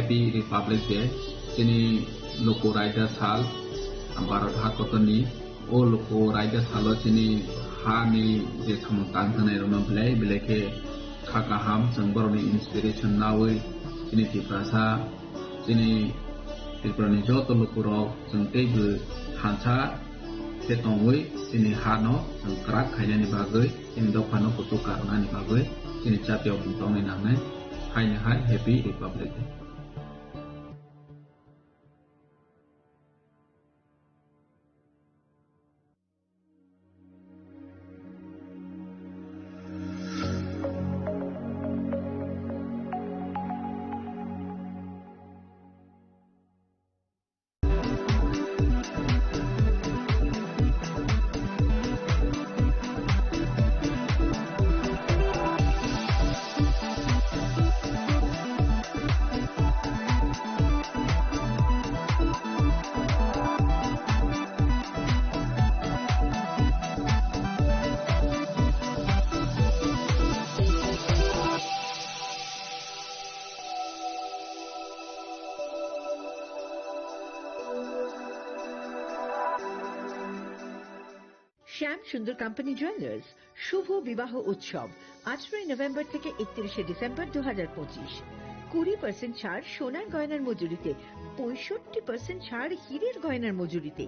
Happy Republic Day chini loko raja sal Bharat hakotoni o loko raja salo chini hani je samtang thane rona blai bleke khakaham jangboroni inspiration nawi chini tiprasa chini tiprani joto lokoro jangteibu hansa setongwi chini hano krak khainani bagoi chini dokano kutu karnani bagoi chini chatyo bintongni namai haine hai Happy Republic Day. শ্যাম সুন্দর company jewellers শুভ বিবাহ উৎসব 18 November থেকে 31 December 2025। 20% ছাড় সোনার গয়নার মজুরিতে, 65% ছাড় হীরের গয়নার মজুরিতে,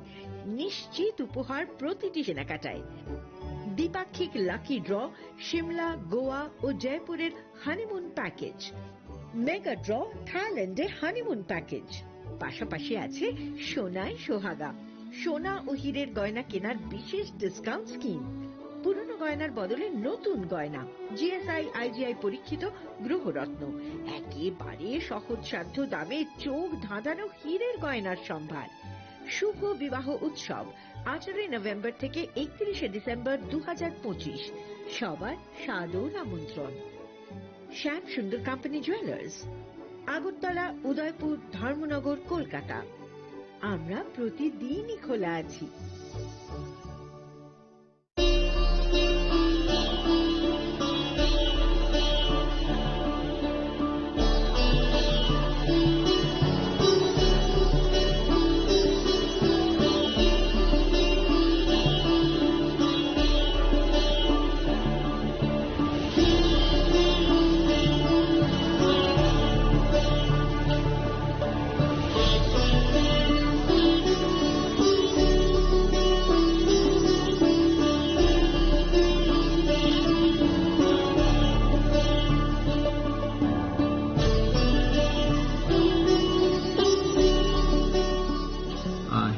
নিশ্চিত উপহার প্রতিটি কেনাকাটায়। দ্বিপাক্ষিক লাকি ড্র, সিমলা, গোয়া ও জয়পুরের হানিমুন প্যাকেজ, মেগা ড্র থাইল্যান্ডে হানিমুন প্যাকেজ, পাশাপাশি আছে সোনায় সোহাগা, সোনা ও হীরের গয়না কেনার বিশেষ ডিসকাউন্ট স্কিম, পুরনো গয়নার বদলে নতুন গয়না, জিএসআই আইজিআই পরীক্ষিত গ্রহরত্ন, একেবারে সহজসাধ্য দামে চোখ ধাঁধানো হীরের গয়নার সম্ভার। শুভ বিবাহ উৎসব 18 নভেম্বর থেকে 31 ডিসেম্বর 2025। সবার সাদর আমন্ত্রণ। শ্যাম সুন্দর কোম্পানি জুয়েলার্স, আগরতলা, উদয়পুর, ধর্মনগর, কলকাতা। আমরা প্রতিদিনই খোলা আছি।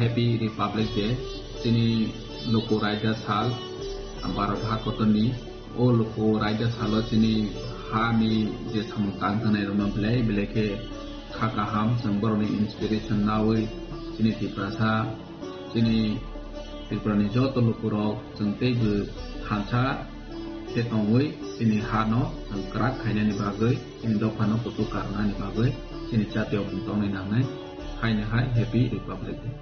Happy Republic Day chini loko raja sal Bharat hakotoni o loko raja salo chini hani je samtang thane rona blai bleke khakaham jangboroni inspiration nawi chini tiprasa chini tiprani joto lokoro jangteibu hansa setongwi chini hano krak khainani bagoi chini dokano kutu karnani bagoi chini chatyo bintongni namai haine hai Happy Republic Day.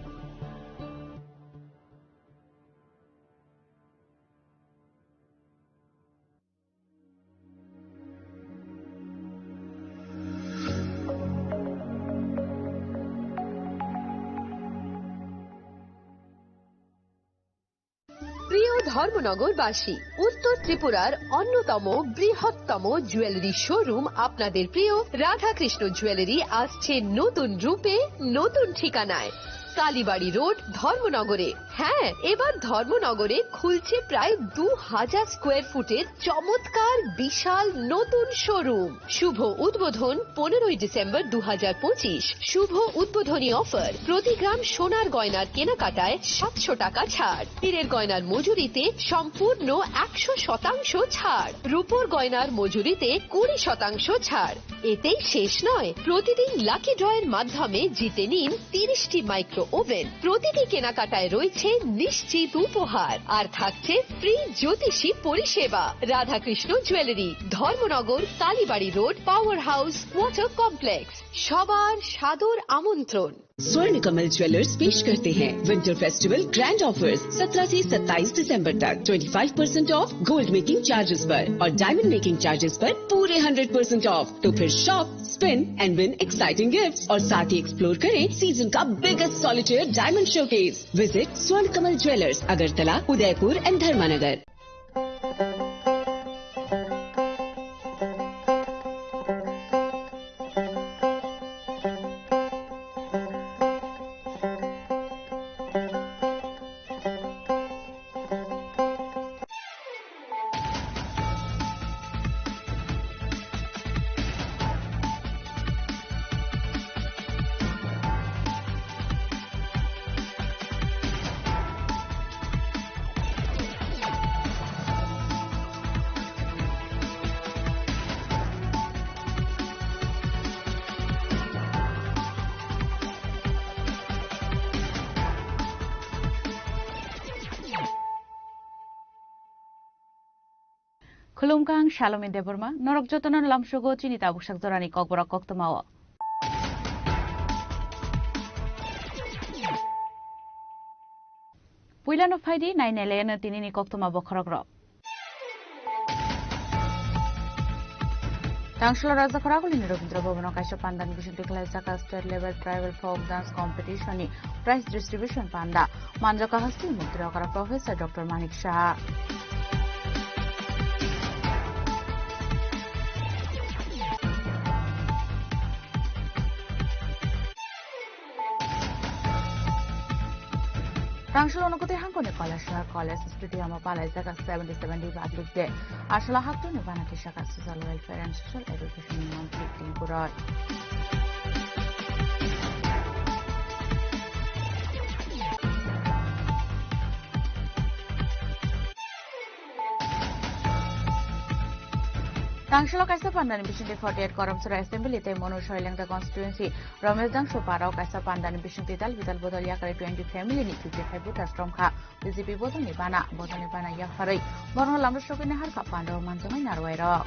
প্রিয় ধর্মনগরবাসী, উত্তর ত্রিপুরার অন্যতম বৃহত্তম jewellery showroom আপনাদের প্রিয় Radhakrishna jewellery আসছে নতুন রূপে, নতুন ঠিকানায়, কালীবাড়ি রোড, ধর্মনগরে। হ্যাঁ, এবার ধর্মনগরে খুলছে প্রায় 2000 স্কোয়ার ফুটের চমৎকার বিশাল নতুন শোরুম। শুভ উদ্বোধন 15 ডিসেম্বর 2025। শুভ উদ্বোধনী অফার, প্রতি গ্রাম সোনার গয়নার কেনাকাটায় 700 টাকা ছাড়, হীরের গয়নার মজুরিতে সম্পূর্ণ 100% ছাড়, রূপোর গয়নার মজুরিতে 20% ছাড়। এতেই শেষ নয়, প্রতিদিন লাকি ড্রয়ের মাধ্যমে জিতে নিন 30টি মাইক্রো ওভেন। প্রতিটি কেনাকাটায় রয়েছে নিশ্চিত উপহার, আর থাকছে ফ্রি জ্যোতিষী পরিষেবা। Radhakrishna jewellery, Dharmanagar, Kalibari road, power house, water complex. সবার সাদর আমন্ত্রণ। स्वर्ण कमल ज्वेलर्स पेश करते हैं विंटर फेस्टिवल ग्रैंड ऑफर्स 17 से 27 दिसंबर तक 25% ऑफ गोल्ड मेकिंग चार्जेस पर और डायमंड मेकिंग चार्जेस पर पूरे 100% ऑफ। तो फिर shop, spin and win exciting gifts और साथ ही एक्सप्लोर करें सीजन का biggest solitaire diamond showcase. Visit Swarna Kamal jewellers, Agartala, Udaipur and Dharmanagar. Khulumkang Shalom in Deborma, Norok Jotonan Lamshogo, Chinita Bushak Zorani Kokbora Koktomawa. Puilan of Heidi, 9 Elena Tinini Koktoma Bokorogro. Tangshala Raza Karagul in Robindra Bono Kasha Pandan Vision Saka State Level Tribal Folk Dance Competition, Prize Distribution Panda, Manjaka Hasti Mutrakara Professor Dr. Manik Shah. Tangshala Nokote Hankone College Studio Amapala is like 77 Republic Day. Ashla Hakto Nivana Shaka Social Welfare and Social Education Monthly Tinkura. Tangshala Kaisa Pandan Bishin 48 Koramsura Assembly Te Mono Shoilangta constituency Ramesdang Shoparao Kaisa Pandan Bishin Tital Vital Bodolia 20 family ni 55 voters from Ka BJP Bodoni Bana Yafarai Mono Lamdo Shopin Harka Pando Manzamai Narwairo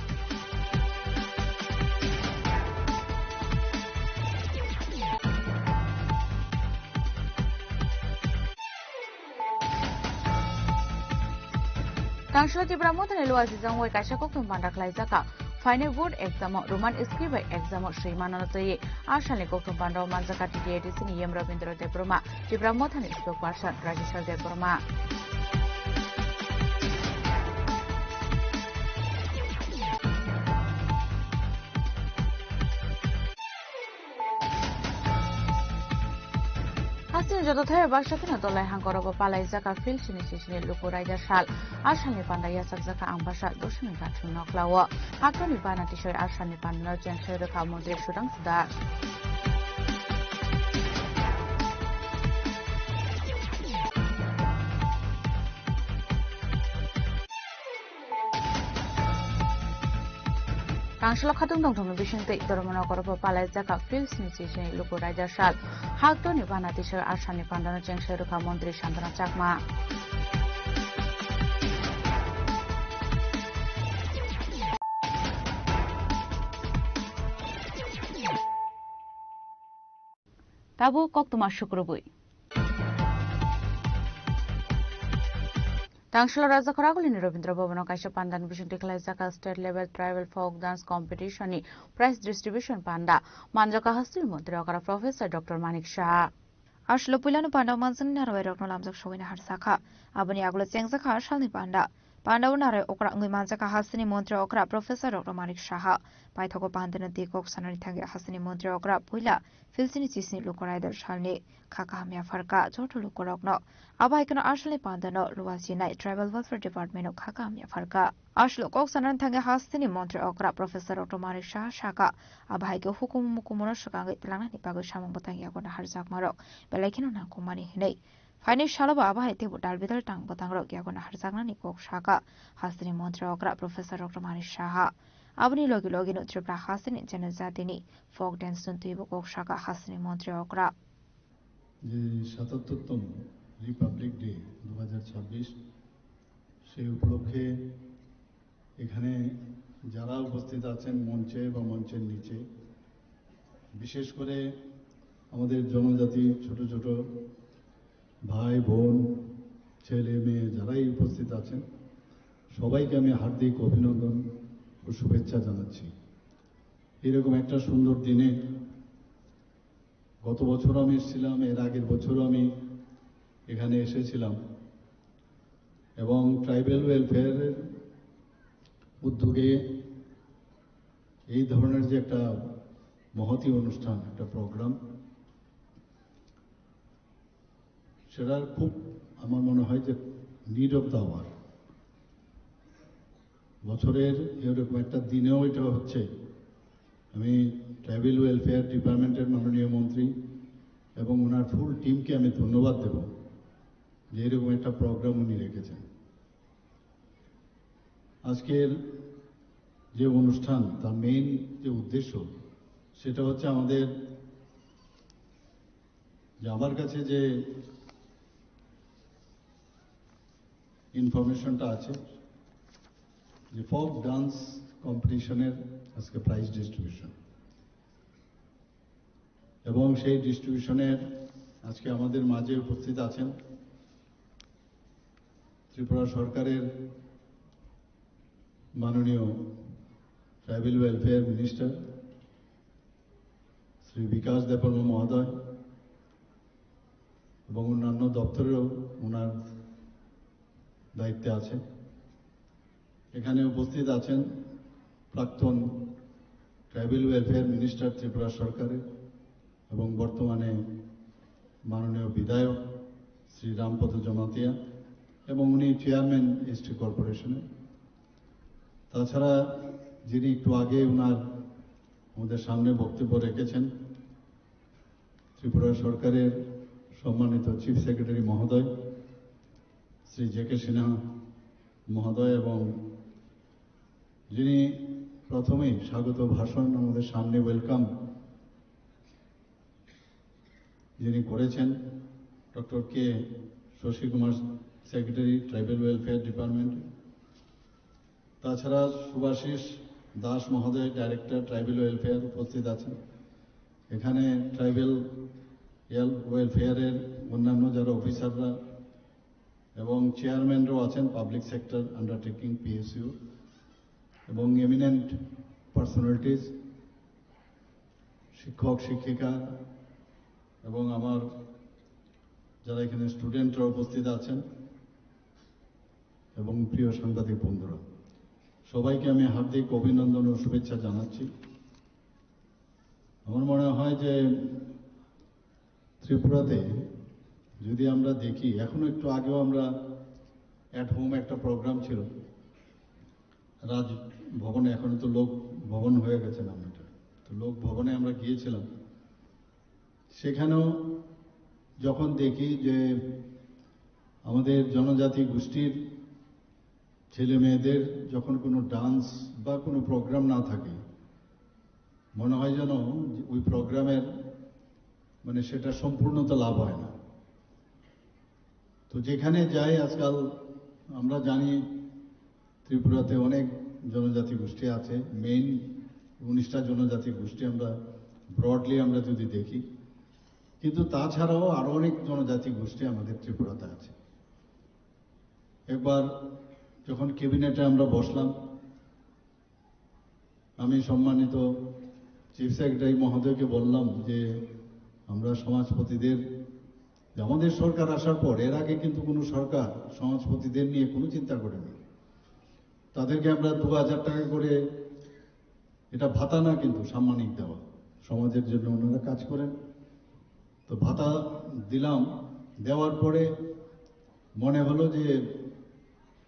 Tangshala Tibramotan Eluazizang Way Kashakok Pandaklaizaka Final board exam Roman Escribe exam Srimanotoye Ashali Kokum Pando Manzaka TTATC Yem Rabindra Debroma Tibramotan spokesperson Rajeshwar Debroma Hasin Jodothaya Bashakina Dolai Hankoroba Palaizaka Phil Sinishin Lukurida Shal Ashani Pandaya Sakzaka Ambasha Doshinika Chunoklawa Hakoni Banatisho Ashani Pandana Janshoda Kamode Shudang Suda Tangshala Khatung Dong Vision Take the Romano Koropa Palaizaka Phil Sinishin Lukurida Shal Hakoni Banatisho Ashani Pandana Janshoda Kamondri Shandana Chakma Tabu Koktuma Shukrubui Tangshala Raza Karagul in Robindra Bhavana Kasha Pandan Vision Saka State Level Tribal Folk Dance Competition Prize Distribution Panda Manjaka Hasti Mutrakara Professor Dr. Manik Shah Ashlo Pulano Panda Mansan Narway Lamzak Showin Harsaka Abani Agula Sengzaka Shalni Panda Pandaunare Okra Manzaka Hasini Montre Okra Professor Dr. Manik Shah Paitoko Pandana Dikok Sanitanga Hasini Montre Okra Pula Filsini Sisni Lukorida Shalni Kakamia Farka Total Lukorogno Abaikano Ashli Pandano Luasina Tribal Welfare Department of Kakamia Farka Ashlo Kok Sanantanga Hasini Montre Okra Professor Dr. Manik Shah Shaka Abaiko Hukum Mukumono Shakanga Plana Nipago Shamon Botanga Harzak Marok Belakino Nakumani Hine Fine Shalaba Abaite would Albital Tang Botangro Yagona Harzagna Nikok Shaka Hasini Montre Okra Professor Dr. Manik Shah Abani Logi Logino Tripla Hasini Janazatini Folk Dance Tuntu Shaka Hasini Montre Okra যে ৭৭তম Republic day ২০২৬ সেই উপলক্ষে এখানে যারা উপস্থিত আছেন মঞ্চে বা মঞ্চের নিচে বিশেষ করে আমাদের জনজাতি ছোট ছোট ভাই বোন ছেলে মেয়ে যারাই উপস্থিত আছেন সবাইকে আমি হার্দিক অভিনন্দন ও শুভেচ্ছা জানাচ্ছি। এরকম একটা সুন্দর দিনে গত বছর আমি এসেছিলাম, এর আগের বছরও আমি এখানে এসেছিলাম এবং ট্রাইবেল ওয়েলফেয়ারের উদ্যোগে এই ধরনের যে একটা মহতী অনুষ্ঠান, একটা প্রোগ্রাম, সেটার খুব আমার মনে হয় যে নিড অফ দ্য আওয়ার। বছরের এরকম একটা দিনেও এটা হচ্ছে। আমি ট্রাইবেল ওয়েলফেয়ার ডিপার্টমেন্টের মাননীয় মন্ত্রী এবং ওনার ফুল টিমকে আমি ধন্যবাদ দেব যে এরকম একটা প্রোগ্রাম উনি রেখেছেন। আজকের যে অনুষ্ঠান তার মেইন যে উদ্দেশ্য সেটা হচ্ছে আমাদের যে আমার কাছে যে ইনফরমেশনটা আছে যে ফোক ডান্স কম্পিটিশনের আজকে প্রাইজ ডিস্ট্রিবিউশন, এবং সেই ডিস্ট্রিবিউশনের আজকে আমাদের মাঝে উপস্থিত আছেন ত্রিপুরা সরকারের মাননীয় ট্রাইবেল ওয়েলফেয়ার মিনিস্টার শ্রী বিকাশ দেববর্মা মহোদয় এবং অন্যান্য দপ্তরেও ওনার দায়িত্বে আছেন। এখানে উপস্থিত আছেন প্রাক্তন ট্রাইবেল ওয়েলফেয়ার মিনিস্টার ত্রিপুরা সরকারের এবং বর্তমানে মাননীয় বিধায়ক শ্রী রামপদ জমাতিয়া এবং উনি চেয়ারম্যান এসটি কর্পোরেশনের। তাছাড়া যিনি একটু আগে ওনার আমাদের সামনে বক্তব্য রেখেছেন ত্রিপুরা সরকারের সম্মানিত চিফ সেক্রেটারি মহোদয় শ্রী জে.কে. সিনহা মহোদয়, এবং যিনি প্রথমেই স্বাগত ভাষণ আমাদের সামনে ওয়েলকাম যিনি করেছেন doctor K Shashi Kumar, secretary tribal welfare department. তাছাড়া সুভাষিস দাস মহোদয়, ডাইরেক্টর ট্রাইবেল ওয়েলফেয়ার উপস্থিত আছেন। এখানে ট্রাইবেল ওয়েলফেয়ারের অন্যান্য যারা অফিসাররা এবং চেয়ারম্যানরাও আছেন, পাবলিক সেক্টর আন্ডারটেকিং পিএসইউ এবং এমিনেন্ট পার্সোনালিটিস, শিক্ষক শিক্ষিকা এবং আমার যারা এখানে স্টুডেন্টরা উপস্থিত আছেন এবং প্রিয় সাংবাদিক বন্ধুরা, সবাইকে আমি হার্দিক অভিনন্দন ও শুভেচ্ছা জানাচ্ছি। আমার মনে হয় যে ত্রিপুরাতে যদি আমরা দেখি, এখনো একটু আগেও আমরা অ্যাট হোম একটা প্রোগ্রাম ছিল রাজভবনে, এখন তো লোক ভবন হয়ে গেছে নামটা, তো লোক ভবনে আমরা গিয়েছিলাম। সেখানেও যখন দেখি যে আমাদের জনজাতি গোষ্ঠীর ছেলে মেয়েদের যখন কোনো ডান্স বা কোনো প্রোগ্রাম না থাকে, মনে হয় যেন ওই প্রোগ্রামের মানে সেটা সম্পূর্ণতা লাভ হয় না। তো যেখানে যাই আজকাল আমরা জানি ত্রিপুরাতে অনেক জনজাতি গোষ্ঠী আছে, মেইন 19টা জনজাতি গোষ্ঠী আমরা ব্রডলি আমরা যদি দেখি, কিন্তু তাছাড়াও আরো অনেক জনজাতি গোষ্ঠী আমাদের ত্রিপুরাতে আছে। একবার যখন ক্যাবিনেটে আমরা বসলাম, আমি সম্মানিত চিফ সেক্রেটারি মহোদয়কে বললাম যে আমরা সমাজপতিদের, আমাদের সরকার আসার পর এর আগে কিন্তু কোনো সরকার সমাজপতিদের নিয়ে কোনো চিন্তা করেনি। তাদেরকে আমরা 2000 টাকা করে, এটা ভাতা না কিন্তু সাম্মানিক দেওয়া, সমাজের জন্য ওনারা কাজ করেন, তো ভাতা দিলাম। দেওয়ার পরে মনে হলো যে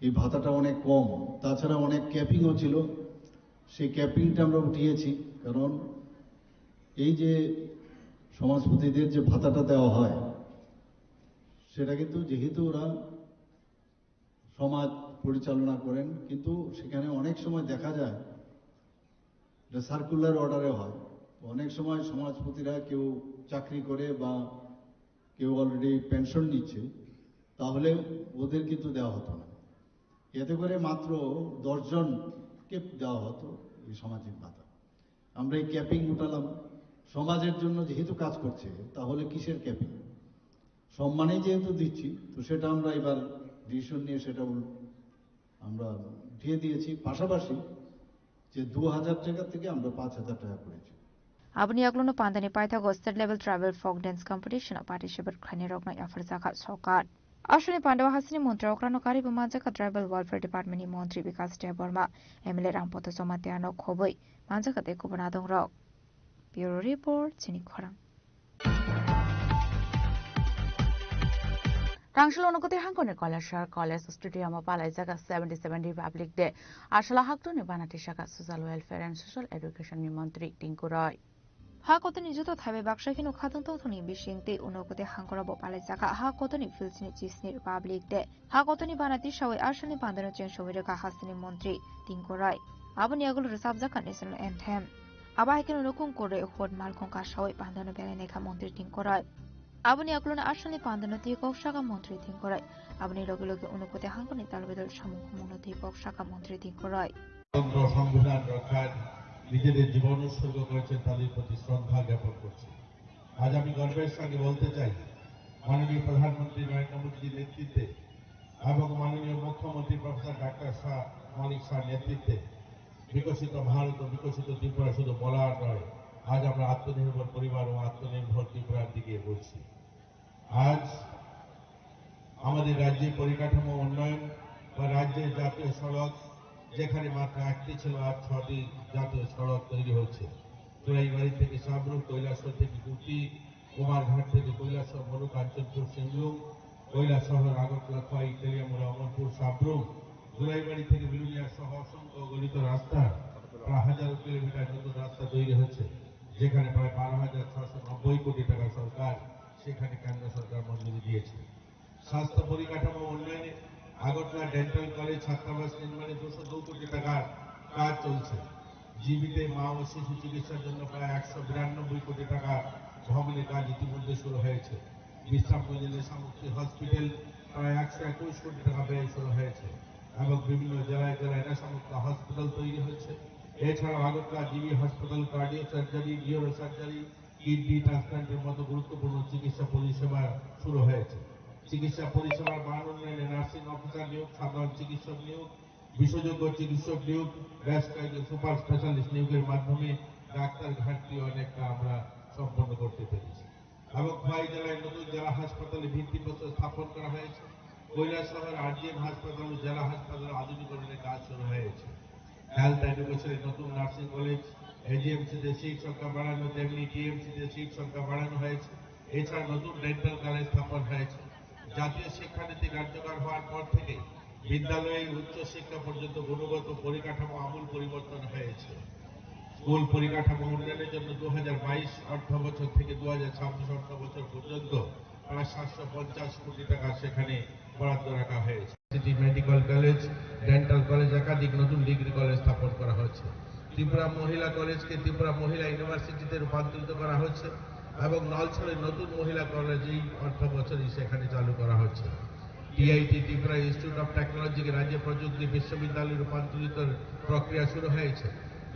এই ভাতাটা অনেক কম, তাছাড়া অনেক ক্যাপিংও ছিল, সেই ক্যাপিংটা আমরা উঠিয়েছি। কারণ এই যে সমাজপতিদের যে ভাতাটা দেওয়া হয় সেটা কিন্তু যেহেতু ওরা সমাজ পরিচালনা করেন, কিন্তু সেখানে অনেক সময় দেখা যায় যে সার্কুলার অর্ডারে হয়। অনেক সময় সমাজপতিরা কেউ চাকরি করে বা কেউ অলরেডি পেনশন নিচ্ছে, তাহলে ওদের কিন্তু দেওয়া হতো না। এতে করে মাত্র 10 জনকে দেওয়া হতো এই সামাজিক ভাতা। আমরা এই ক্যাপিং উঠালাম, সমাজের জন্য যেহেতু কাজ করছে তাহলে কিসের ক্যাপিং, সম্মানেই যেহেতু দিচ্ছি তো সেটা আমরা এবার ডিসিশন নিয়ে সেটা আমরা দিয়ে দিয়েছি। পাশাপাশি যে 2000 টাকা থেকে আমরা 5000 টাকা করেছি। Abni aglono pandani paithago state level travel folk dance competition participate khani rokna yafarzaka sokar. Ashwini Pandawa hasini montra okrano kari bumajaka tribal welfare department ni montri Vikas Deborma MLA Rampoto Somatiano khoboi manjaka de kubonadong rok. Bureau report chini khorang. Rangshil onokote hangkone college studio ma palai jaga 77 Republic Day ashala haktoni banati shaka social welfare and social education ni mantri Tinku Roy Ha kotoni juto thabe bakshakino khatong tongthoni bishingte onokote hangkorabo palai jaga ha kotoni filsini chisni Republic Day ha kotoni banati shawai ashani pandano cheng shomire ka hasini mantri Tinku Roy aboni agolo resabjaka national anthem abaikeno nokung kore hod malkong ka shawai pandano belene ka mantri Tinku Roy Abani aklona ashani pandano tikok shaka mantri Tinkorai. Abani loge unukote hangkoni talbedol samukhumono tikok shaka mantri Tinkorai. সংবিধান রক্ষার নিজেদের জীবন উৎসর্গ করেছেন তাদের প্রতি শ্রদ্ধা জ্ঞাপন করছি। আজ আমি গর্বের সঙ্গে বলতে চাই মাননীয় প্রধানমন্ত্রী নরেন্দ্র মোদীর নেতৃত্বে এবং মাননীয় মুখ্যমন্ত্রী প্রফেসর ডাক্তার শাহ মানিক শাহর নেতৃত্বে বিকশিত ভারত ও বিকশিত ত্রিপুরা শুধু বলার নয়, আজ আমরা আত্মনির্ভর পরিবার ও আত্মনির্ভর ত্রিপুরার দিকে এগোচ্ছি। আজ আমাদের রাজ্যের পরিকাঠামো উন্নয়ন বা রাজ্যের জাতীয় সড়ক যেখানে মাত্র একটি ছিল আর 6টি জাতীয় সড়ক তৈরি হচ্ছে। চোরাইবাড়ি থেকে সাবরুম, কৈলাসহর থেকে কুটি, কুমারঘাট থেকে কৈলাসহর, মরু, কাঞ্চনপুর, সিংলুম, কৈলাসহর, আগরতলা, খোয়াই, তেলিয়ামুড়া, অমরপুর, সাবরুম, চোরাইবাড়ি থেকে বিলুনিয়া সহ অসংখ্য গলিত রাস্তা, প্রায় 1000 কিলোমিটার নতুন রাস্তা তৈরি হচ্ছে, যেখানে প্রায় 12,690 কোটি টাকা সরকার সেখানে কেন্দ্র সরকার মঞ্জুরি দিয়েছে। স্বাস্থ্য পরিকাঠামো উন্নয়নে আগরতলা ডেন্টাল কলেজ ছাত্রাবাস নির্মাণে 202 কোটি টাকার কাজ চলছে। জীবিতে মা ও শিশু চিকিৎসার জন্য প্রায় 192 কোটি টাকা ভবনের কাজ ইতিমধ্যে শুরু হয়েছে। বিশ্রামগঞ্জ নেশামুক্তি হসপিটাল প্রায় 121 কোটি টাকা ব্যয় শুরু হয়েছে এবং বিভিন্ন জেলায় জেলায় নেশামুক্ত হসপিটাল তৈরি হচ্ছে। এছাড়াও আগরতলা জিবি হাসপাতাল cardio surgery, neuro surgery, kidney ট্রান্সপ্লান্টের মতো গুরুত্বপূর্ণ চিকিৎসা পরিষেবা শুরু হয়েছে। চিকিৎসা পরিষেবার মান উন্নয়নে নার্সিং অফিসার নিয়োগ, সাধারণ চিকিৎসক নিয়োগ, বিশেষজ্ঞ চিকিৎসক নিয়োগ, সুপার স্পেশালিস্ট নিয়োগের মাধ্যমে ডাক্তার ঘাটতি অনেকটা আমরা সম্পন্ন করতে পেরেছি। এবং খোয়াই জেলায় নতুন জেলা হাসপাতালে ভিত্তিপ্রস্তর স্থাপন করা হয়েছে। কৈলাসহর আরজিএম হাসপাতাল ও জেলা হাসপাতাল আধুনিকরণের কাজ শুরু হয়েছে। হেলথ এডুকেশনের নতুন নার্সিং কলেজ, এজিএমসিতে সিট সংখ্যা বাড়ানো, তেমনি টিএমসিতে সিট সংখ্যা বাড়ানো হয়েছে। এছাড়া নতুন ডেন্টাল কলেজ স্থাপন হয়েছে। জাতীয় শিক্ষানীতি কার্যকর হওয়ার পর থেকে বিদ্যালয়ে উচ্চ শিক্ষা পর্যন্ত গুণগত পরিকাঠামো আমূল পরিবর্তন হয়েছে। স্কুল পরিকাঠামো উন্নয়নের জন্য 2022 অর্থ বছর থেকে 2026 অর্থ বছর পর্যন্ত প্রায় 750 কোটি টাকা সেখানে বরাদ্দ রাখা হয়েছে। City medical college, dental college, একাধিক নতুন ডিগ্রি কলেজ স্থাপন করা হচ্ছে। ত্রিপুরা মহিলা কলেজকে ত্রিপুরা মহিলা ইউনিভার্সিটিতে রূপান্তরিত করা হচ্ছে এবং নলছড়ের নতুন মহিলা কলেজ এই অর্থ বছরই সেখানে চালু করা হচ্ছে। টিআইটি ত্রিপুরা ইনস্টিটিউট অফ টেকনোলজিকে রাজ্য প্রযুক্তি বিশ্ববিদ্যালয়ে রূপান্তরিত প্রক্রিয়া শুরু হয়েছে।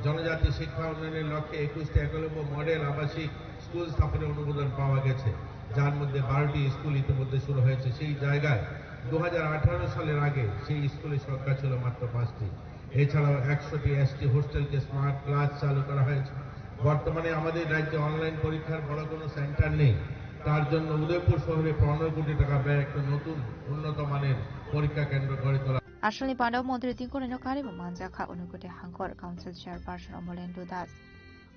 জনজাতি শিক্ষা উন্নয়নের লক্ষ্যে 21টি একলব্য মডেল আবাসিক স্কুল স্থাপনের অনুমোদন পাওয়া গেছে, যার মধ্যে 12টি স্কুল ইতিমধ্যে শুরু হয়েছে। সেই জায়গায় 2018 সালের আগে সেই স্কুলের সংখ্যা ছিল মাত্র 5টি। এছাড়াও 100টি এসটি হোস্টেলকে স্মার্ট ক্লাস চালু করা হয়েছে। বর্তমানে আমাদের রাজ্যে অনলাইন পরীক্ষার বড় কোনো সেন্টার নেই, তার জন্য উদয়পুর শহরে 15 কোটি টাকা ব্যয় একটা নতুন উন্নত মানের পরীক্ষা কেন্দ্র গড়ে তোলা। Ashwini Pandawa mantri Tinkorai no kari manjaka unukote hangkor council chairperson Amolendu Das.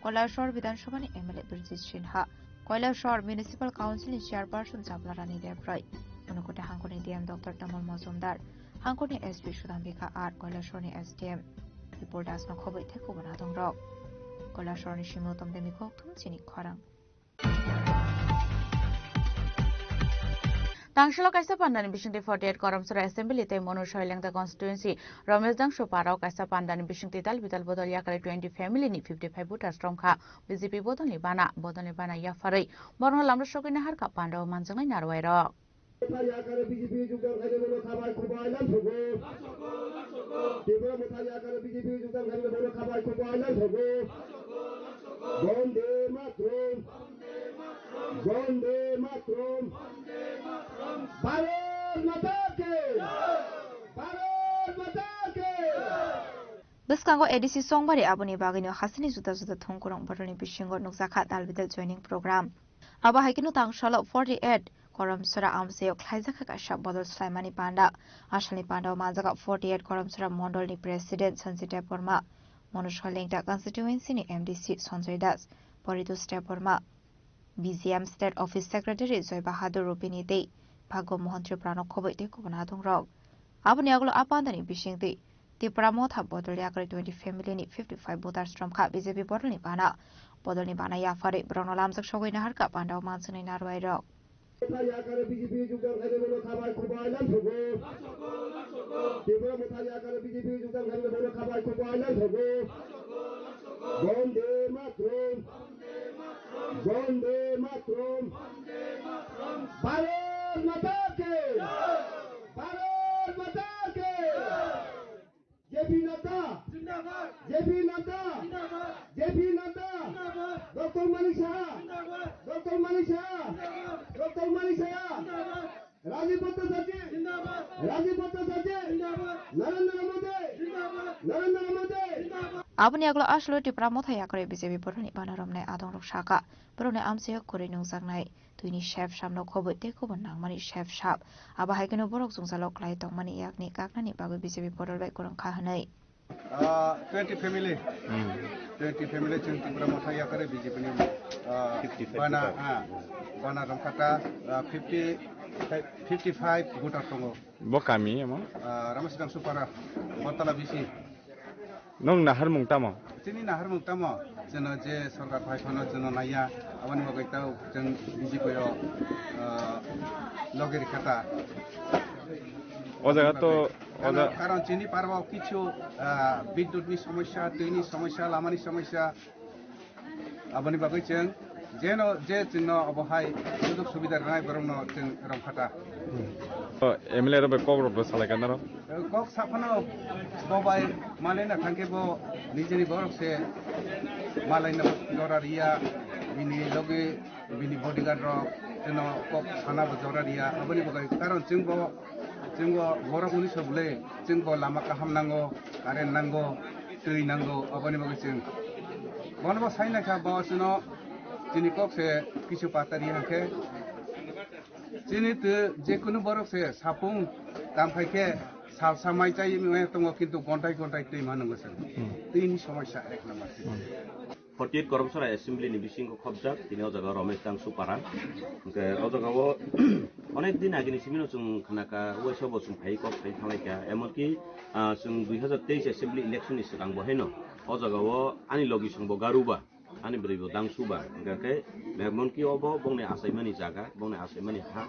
Koilashahar Vidhansabha ni MLA Birjit Sinha. Koilashahar Municipal Council ni chairperson Jabla Rani Devroy. Unukote hangkor ni DM Dr. Tamal Mazumdar. Hangkor ni SP Sudambika R. Koilashahar ni SDM. Report das no khoboi theko banadong rok. Koilashahar ni Shimotom Demi Koktum chini khorang. Tangshilo kaisa pandani bishingti 48 Karamsura Assembly te Monu Shoilangta constituency Ramesh Dangsho Parao kaisa pandani bishingti dal bidal bodol yakari 20 family ni 55 voters stromkha BJP bodolni bana yafarai borno lamra shokina harka Pandawa manjangai narwairo বন্দে মাতরম বন্দে মাতরম ভারত মাতা কে ভারত মাতা কে Biskango edisi songbari aboni bagino hasini juda thongkurong boroni bisingo nukjaka dalbidal joining program. Aba haikinu tangsalo 48 Koromsora amseo khlaijaka kasha bodol Sulaimani Panda Ashalni Panda manjaga 48 Koromsora Mondol ni President Sanjita Porma Monoshka Lengta constituency ni MDC Sanjay Das Poritu Step Porma BZM State Office Secretary Joy Bahadur Rupini Dei Bhago Mohantre Pranok Khoboi te Kubana Dongrok Aboni aglo apandani bisingti Tipra Motha bodol yakre 20 family ni 55 voters from kha BJP bodol ni bana bodol ni bana ya fare brono lamjak sogoi nahar ka Panda mansani narwai rok Mutayakare BJP juga khade bolo khabai khobailan thogo Tibra mutayakare BJP juga khade bolo khabai khobailan thogo Bonde matrom Bonde matrom Bharat mata ke Bharat mata ke JP Nadda zindabad JP Nadda zindabad JP Nadda zindabad Dr. Malik Shah zindabad Dr. Malik Shah Dr. Malik Shah zindabad Rajiv Bhattacharya zindabad Rajiv Bhattacharya zindabad Narendra Modi zindabad Narendra Modi zindabad Aboni aglo ashlo tipra motha yakre BJP boroni banaramne adong rok shaka borone amseo kore nungjaknai tuini chef samno khoboi te khobon nangmani chef shap aba haikeno borok jungjalok klai tongmani yakni kaknani bagoi BJP borolbai korong kha hanai 20 family chung tipra motha yakre BJP ni bana ramkata 55 voter tongo bo kami amo Ramasudang Supara Matala bisi nong nahar mungtamo Sini nahar mungtamo jeno je sarkar phaifano jeno naya abani bagai tau jeng BJP yo logeri kata o jaga to karon chini parwa kichu বিদ্যুৎনি সমস্যা তৈনি সমস্যা লামানি সমস্যা abani bagai jeng jeno je jeno abahai sujog subida rai borongno jeng ramkhata MLA ro be kogro be salaikan ro kok sapano bobai malena thangke bo nijeni borok se malaina doraria bini loge bini bodyguard ro jeno kok sana bo doraria abani bagai karon jengbo borok uni soble jengbo lama kaham nango karen nango tui nango abani bagai jeng bonbo saina kha bawsino jini kok se kisu patari hake jini te je kono borok se sapung kamphai sal samai chai me tongo kintu gontai tei manungo sen tini সমস্যা এক number 48 Koromsora Assembly ni bisingo khobjak tini ojaga Ramesh Dangsu Paran ke ojagao onek din agini simino chung khanaka weso bo chung phai kok phai thalaika emonki chung 2023 Assembly election ni sikang bo heno ojagao ani logi sungbo garuba ani bribo Dangsuba ngake emonki obo bongne asaimani jaga bongne asaimani ha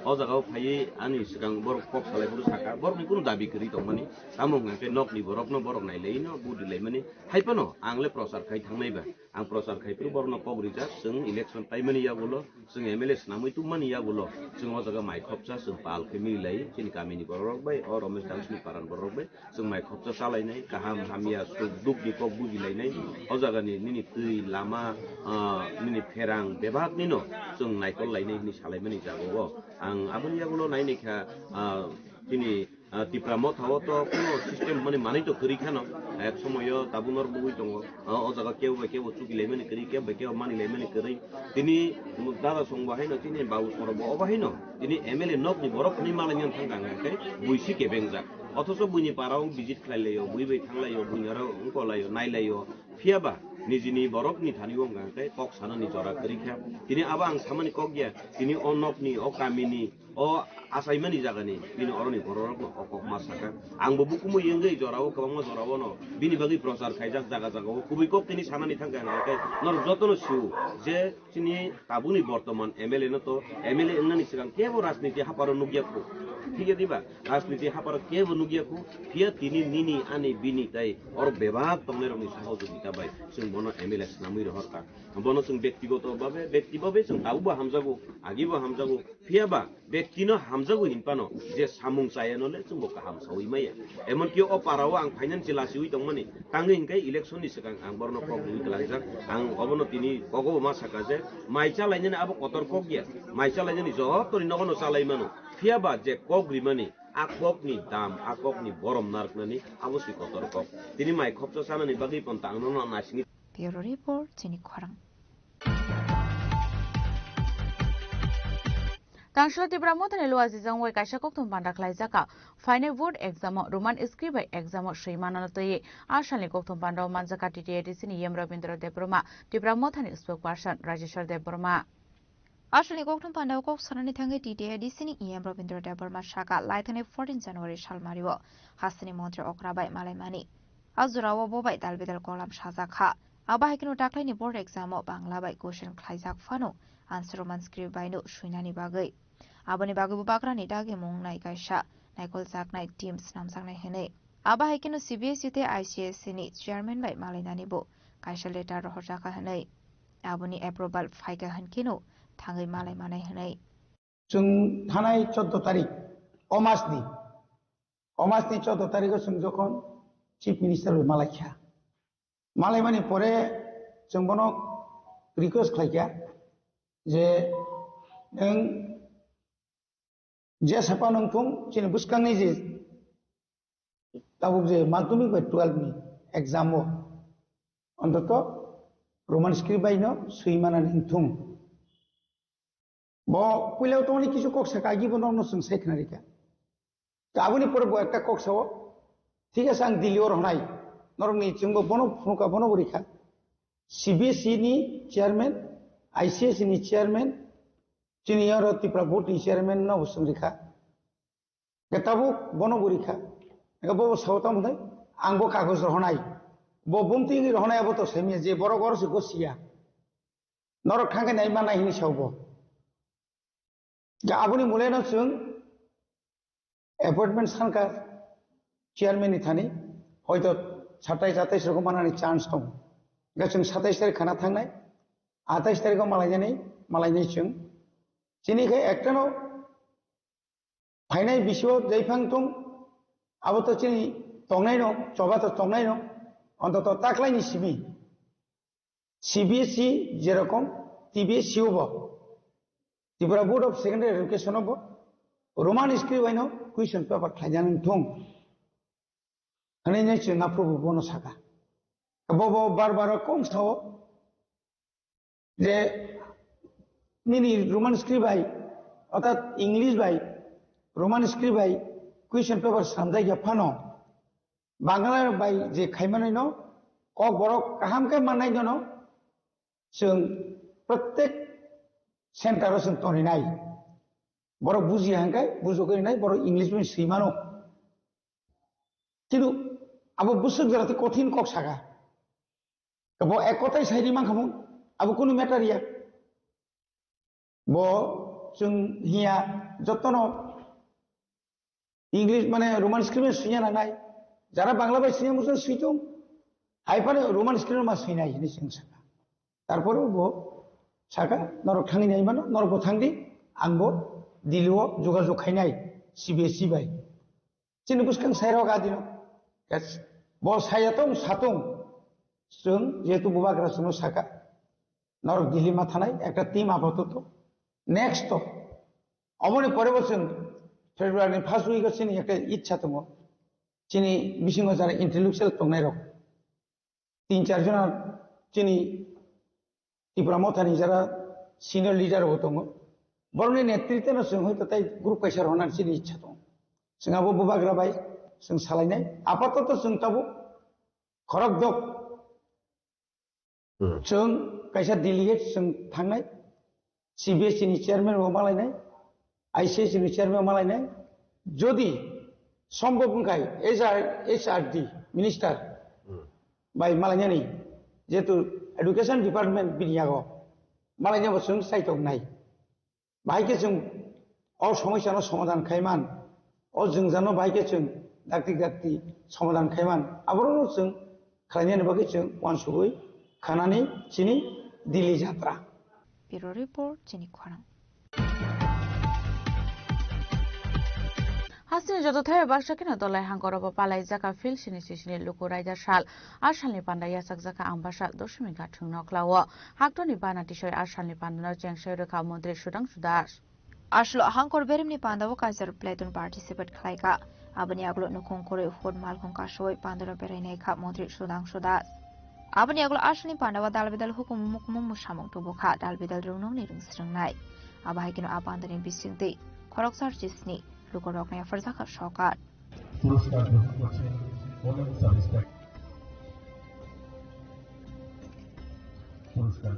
ojagao phai ani sikang borok kok salai buru saka borok ni kuno dabi kri tongmani samong ngake nokni borok nai leino budi leimani haipano angle prosar khai thangnaiba ang prosar khai pru borno kobrija sung election taimani yagulo sung MLA snamui tumani yagulo sung ojaga mai khopcha sung pal khemi lai chini kamini borok bai or Ramesh Dangsu Paran borok bai sung mai khopcha salai nai kaham hamia suk duk ni kok buji lai nai ojaga ni nini tui lama nini ferang bebak nino sung naikol lai nai ni salai mani jago ang abani yagulo nai ni kha chini tipra mothawo to kono system mane manai to kri khano ek somoyo tabunor bugui tongo o jaga keu chuki lemani kri keu mani lemani kri tini dada songba haino tini baus morobo oba haino tini MLA nok ni borok ni malanian thangkang ke buisi ke bengjak অথচ বুইনি পারাও visit খাইলাयो বুইबै थांलायो बुइनारो उनकलायो नायलायो फियाबा निजिनि बरकनि थानियो गांके कक साननि जरा करिखा तिनि आबा आं सामानि कगया तिनि अनकनि अ कामिनि अ आसाइमानि जागानि बिनि अरनि बरक अकक मासाका आंबो बुकुमु यंगै जराव कबांमा जराव न बिनि बागै प्रचार खाइजाक जागा जागाव कुबै कक तिनि सानानि थांगा गांके नर जतन सिउ जे तिनि ताबुनि बर्तमान MLA न तो MLA ननि सिगां केबो राजनीति हापारो नुगियाखौ ঠিক দিবা রাজনীতি হাপার কে বনুগিয়াকু ফিয়া তিনি নিনি আনি বিনি তাই অর বেবাক তমনের রনি সহযোগিতা বাই जों বনো এমএলএস নামই রহরকা বনো जों ব্যক্তিভাবে जों দাউবা হামজাগো আগিবো হামজাগো ফিয়াবা ব্যক্তিনো হামজাগো হিনপানো যে সামুং চায়ানলে जों বকা হামসাউই মাইয়া এমন কি ও পারাও আং ফাইনান্সিয়াল আসিউই দংমানি তাঙ্গে হিনকাই ইলেকশননি সিগাং আং বরনো প্রবলেম গলাইজাক আं অবনো তিনি কগো মা সাকা যে মাই চালাইনে আবো কতর কক গিয়া মাই চালাইনে যতরি নগনো চালাইমানো ফিয়াবা যে cock রিমানি akokni dam akokni borom narknani abusi kotor kok tini mai khopso sanani bagi pon tangno na nasini Bureau Report Chini Khwarang Tangshala Tripura Mothani Luazi Jangwai Kaisa Koktum Panda Klaijaka Final Board Exam Roman Scribe Exam Shrimananotoye Ashali Koktum Panda Manjaka TTATC ni Yem Rabindra Debroma Tripura Mothani spokesperson Rajeshwar Debroma Ashali Koktum Panda Kok Sanani Thangai TTATC ni Yem Rabindra Debroma Shaka Laithane 14 January Shalmariwo Hasani Montri Okrabai Malaimani Azurawo Bobai Dalbedal Kolam Shazakha Abahikino Taklaini Board Exam Bangla by Question Klaijak Fano Answer Roman Scribe by no Shuinani Bagai Abani Bagu Bagrani Dagi Mung Nai Kaisha Naikol Zaknai Teams Namsang Hene Abahikino CBS Ute ICS ni Chairman by Malinani Bo Kaisha Letter Rohaka Hene Abani Approval Faika Hankino Tangai Malay Manai Hene जों थानाय 14 तारिख अमासनि 14 तारिखआव जों যখন chief minister মালাইखा मालायमानि परे जों बनो request खालायखा जे नों जे साफा नोंथुं जों बुसखांनि जे दाबुक जे माध्यमिक बा 12 नि एग्जाम अन्तत रोमान स्क्रिप्ट बायनो सैमाना नोंथुं ब पयलाव तोनि किछु कक्सा कागि बनो जों सायखनारिखा गाबोनि परे ब एकटा कक्साव ठीक আছে आं दिल्लीयाव रहनाय नरमनि जोंबो बनो फुंका बनो बरिखा सीबीएसई नि चेयरमैन आईसीएस नि चेयरमैन सीनियर त्रिपुरा बोर्ड नि चेयरमैन न बसुरिखा गताबो बनो बरिखा गबो सावता मदे आंबो कागज रहनाय बो बुमति रहनायाबो तो सेमि जे बरो गरस गसिया नर खांगे नाय मा नायनि सावबो गाबोनि मुलेनो जों अपॉइंटमेंट सानका चेयरमैन नि थानि हयतो 27 रकम मानानि चान्स दं जों 27 तारिख खाना थांनाय 28 तारिखआव मालायनाय जों जिनिखाय एकटानो फायनाय बिसोआव दैफां दं आबोथ' जोंनि दंनाय दं जबाथ' दंनाय दं अन्तत ताक्लायनि सीबीएसई जेरकम टीबीएसईआवबो त्रिपुरा बोर्ड अफ सेकेंडरी एडुकेशनावबो रोमान स्क्रिप्ट बायनो कुइसन पेपर खायजानानै दं हनै जों नाप्रबो बनो साका बबो बार कम साव जे निनि रोमान स्क्रिप्ट बाय अर्थात इंग्लिश बाय रोमान स्क्रिप्ट बाय क्वेश्चन पेपर सामजाय गफानो बांग्ला बाय जे खायमानै न क बरक काहाम के माननाय दनो जों प्रत्येक सेंटाराव जों तनिनाय बर बुजि हांखाय बुजोगैनाय बर इंग्लिश में सैमानो किन्तु अब बुसुक जराते कठिन कक सागा अब एक कथाय साइरि मांखामु अब कोनो मेटारिया बो जों हिया जतनो इंग्लिश माने रोमान स्क्रिप्ट सुइया नाय जारा बांला बाय सुइया मुसो सुइतो हाइफाने रोमान स्क्रिप्ट मा सुइनाय नि जों सागा तारपरे बो सागा नर थांनि नाय मानो नर बो थांदि आंबो दिल्लीआव जगाजग खायनाय सीबीएसई बाय जों बुसखां साइराव गादिनो बो सायातों सातों जों जेतु बुबाग्रा जों साका नर दिल्ली मा थानाय एकटा टीम आपातत नेक्स्ट अमनि परे जों फेब्रुवारि फर्स्ट उइकआव जोंनि एकटा इच्छा दङ जोंनि बिसिङाव जानाय इन्टेलेक्चुवेल दंनाय रक 3-4 जना जोंनि त्रिपुरा मथानि जारा सिनियर लिडारबो दङ बरनि नेतृत्वनो जों हयतो ताइ ग्रुप कायसार होनानै जोंनि इच्छा दं जोंहाबो बुबाग्रा बाय जों सालायनाय आपातत जों ताबो खरगदक जों कायसा दिल्ली जों थांनाय सीबीएसई नि चेयरमैन मालायनाय आईसीएस नि चेयरमैन मालायनाय जदि सम्भव होनखाय एचआरडी मिनिस्टार बाय मालायनानै जेतु एडुकेशन डिपार्टमेंट बिनियागो मालायनाबो जों साइटआव नाय बाहायके जों अ समस्यानो समाधान खायमान जों जानो बाइके जों दाक्ति समाधान खायमान आबारो जों खालायनायनि बागै जों वानसुबै खानानै चिनि दिल्ली यात्रा Bureau Report Chini Khwarang Hasini joto thaye baksa kina dolai hangkorobo palai jaka fil sini luku raida shal arsalni panda yasak jaka ambasa doshmi gathung noklawo haktoni bana tisoi arsalni panda chengsai rekha mantri Sudhanshu Das Ashlo hangkor berimni pandawo kaiser Platon participate khlaika abani aglo nukong kore hod malkong kasoi pandara berainai kha mantri Sudhanshu Das abani aglo arsalni pandawa dalbidal hukum mukmum musamong tubukha dalbidal rungno ni rungsrengnai abahai kino apandani bisingti khoroksar jisni lukoroknya farzaka shokat পুরস্কার গ্রহণ করছেন মোলাম সাবিস্টার পুরস্কার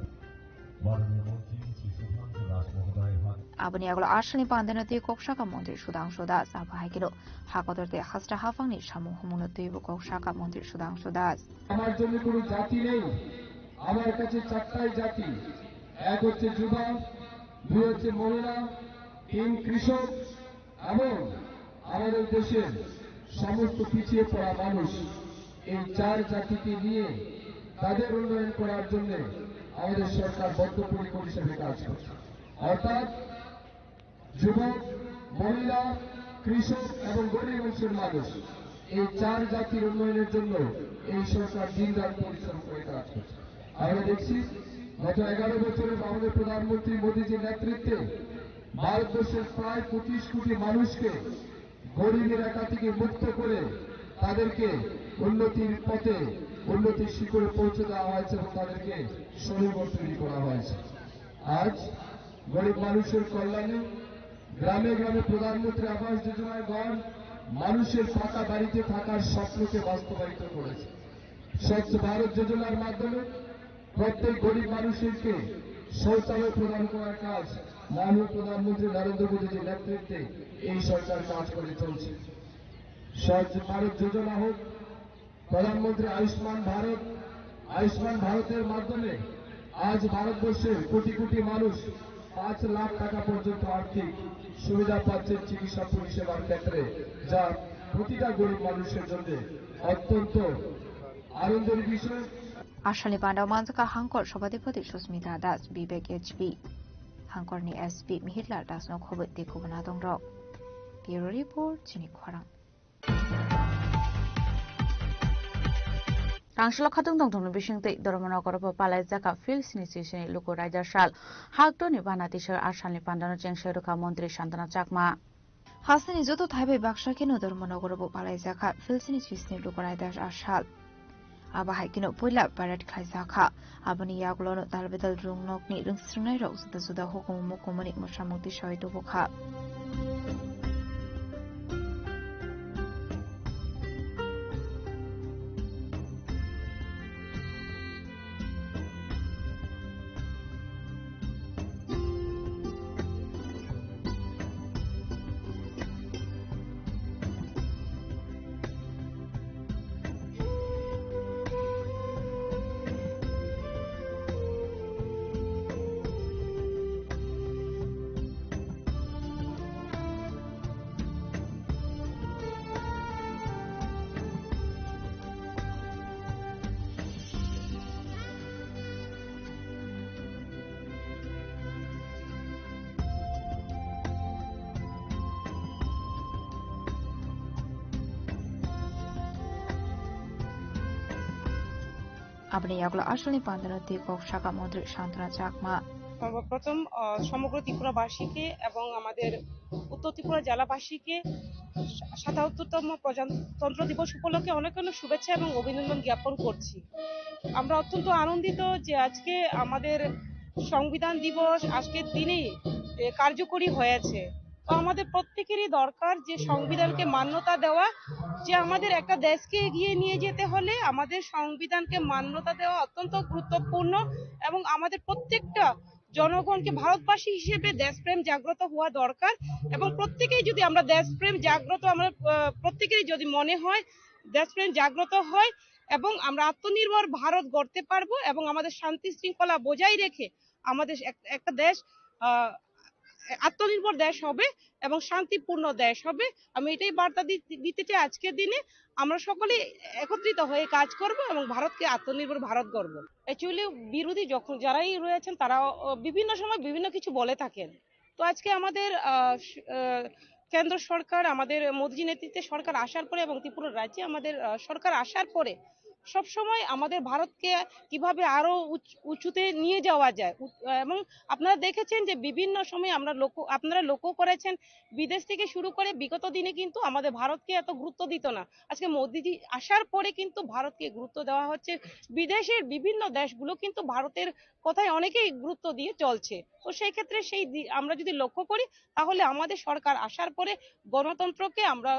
মাননীয় মন্ত্রী শ্রী সুধাংশু দাস মহোদয় হন abani aglo arsalni pandanati kokshaka mantri Sudhanshu Das abahai kino hakodorte hasra hafangni samung humunati kokshaka mantri Sudhanshu Das আমার জন্য কোনো জাতি নেই আমার কাছে চারটাই জাতি এক হচ্ছে যুবা দুই হচ্ছে মহিলা তিন কৃষক এবং আমাদের দেশের সমস্ত পিছিয়ে পড়া মানুষ এই চার জাতিকে নিয়ে তাদের উন্নয়ন করার জন্য আমাদের সরকার বদ্ধপরিকর হিসেবে কাজ করছে অর্থাৎ যুবক মহিলা কৃষক এবং গরিব অংশের মানুষ এই চার জাতির উন্নয়নের জন্য এই সরকার দিনরাত পরিশ্রম করে কাজ করছে আমরা দেখছি গত 11 বছরে আমাদের প্রধানমন্ত্রী মোদীজির নেতৃত্বে ভারতবর্ষের প্রায় 25 কোটি মানুষকে গরিবী রেখা থেকে মুক্ত করে তাদেরকে উন্নতির পথে উন্নতির শিখরে পৌঁছে দেওয়া হয়েছে এবং তাদেরকে স্বনির্ভর তৈরি করা হয়েছে আজ গরিব মানুষের কল্যাণে গ্রামে গ্রামে প্রধানমন্ত্রী আবাস যোজনায় ঘর মানুষের পাকা বাড়িতে থাকার স্বপ্নকে বাস্তবায়িত করেছে স্বচ্ছ ভারত যোজনার মাধ্যমে প্রত্যেক গরিব মানুষকে শৌচালয় প্রদান করার কাজ মাননীয় প্রধানমন্ত্রী নরেন্দ্র মোদীজির নেতৃত্বে এই সরকার কাজ করে চলছে স্বচ্ছ ভারত যোজনা হোক প্রধানমন্ত্রী আয়ুষ্মান ভারতের মাধ্যমে আজ ভারতবর্ষের কোটি কোটি মানুষ 5 লাখ টাকা পর্যন্ত আর্থিক সুবিধা পাচ্ছেন চিকিৎসা পরিষেবার ক্ষেত্রে যা প্রতিটা গরিব মানুষের জন্য অত্যন্ত আনন্দের বিষয় Arsalni pandaw manjaka hangkor sabadipati Susmita Das Bibek HB hangkorni SP Mihitlar Das no khobot dekubana dongrok Bureau Report Chini Khwarang Rangshalo khatung dongthongni bisingtei Dharmanagorobo palai jaka fil sini luku raida shal haktoni bana tisoi arsalni pandano chengsai rekha mantri Santana Chakma Hasini joto thaibe baksa kino Dharmanagorobo palai jaka filsini chisni lukorai das ashal abahai kino poila parat khaisakha abani yaglono dalbedal rungnokni rungsringnai rok juda hukum mukumani musamukti soito bukha abani yaglo arsalni pandanati kokshaka mantri Santana Chakma সর্বপ্রথম সমগ্র ত্রিপুরাবাসীকে এবং আমাদের উত্তর ত্রিপুরা জেলাবাসীকে ৭৭তম প্রজাতন্ত্র দিবস উপলক্ষে অনেক অনেক শুভেচ্ছা এবং অভিনন্দন জ্ঞাপন করছি আমরা অত্যন্ত আনন্দিত যে আজকে আমাদের সংবিধান দিবস আজকের দিনেই কার্যকরী হয়েছে তো আমাদের প্রত্যেকেরই দরকার যে সংবিধানকে মান্যতা দেওয়া যে আমাদের একটা দেশকে এগিয়ে নিয়ে যেতে হলে আমাদের সংবিধানকে মান্যতা দেওয়া অত্যন্ত গুরুত্বপূর্ণ এবং আমাদের প্রত্যেকটা জনগণকে ভারতবাসী হিসেবে দেশপ্রেম জাগ্রত হওয়া দরকার এবং প্রত্যেকেই যদি আমরা দেশপ্রেম জাগ্রত আমরা প্রত্যেকেরই যদি মনে হয় দেশপ্রেম জাগ্রত হয় এবং আমরা আত্মনির্ভর ভারত গড়তে পারবো এবং আমাদের শান্তি শৃঙ্খলা বজায় রেখে আমাদের একটা দেশ আত্মনির্ভর দেশ হবে এবং শান্তিপূর্ণ দেশ হবে। আমি এটাই বার্তা দিতে চাই। আজকের দিনে আমরা সকলে একত্রিত হয়ে কাজ করব এবং ভারতকে আত্মনির্ভর ভারত গড়ব। অ্যাকচুয়ালি বিরোধী যখন যারাই রয়েছেন তারা বিভিন্ন সময় বিভিন্ন কিছু বলে থাকেন। তো আজকে আমাদের কেন্দ্র সরকার, আমাদের মোদী নেতৃত্বে সরকার আসার পরে এবং ত্রিপুরা রাজ্যে আমাদের সরকার আসার পরে সবসময় আমাদের ভারতকে কিভাবে আরো উঁচুতে নিয়ে যাওয়া যায়। এবং আপনারা দেখেছেন যে বিভিন্ন সময় আপনারা লক্ষ্য করেছেন বিদেশ থেকে শুরু করে বিগত দিনে কিন্তু আমাদের ভারতকে এত গুরুত্ব দিত না। আজকে মোদীজি আসার পরে কিন্তু ভারতকে গুরুত্ব দেওয়া হচ্ছে। বিদেশের বিভিন্ন দেশগুলো কিন্তু ভারতের কথায় অনেকেই গুরুত্ব দিয়ে চলছে। তো সেই ক্ষেত্রে আমরা যদি লক্ষ্য করি তাহলে আমাদের সরকার আসার পরে গণতন্ত্রকে আমরা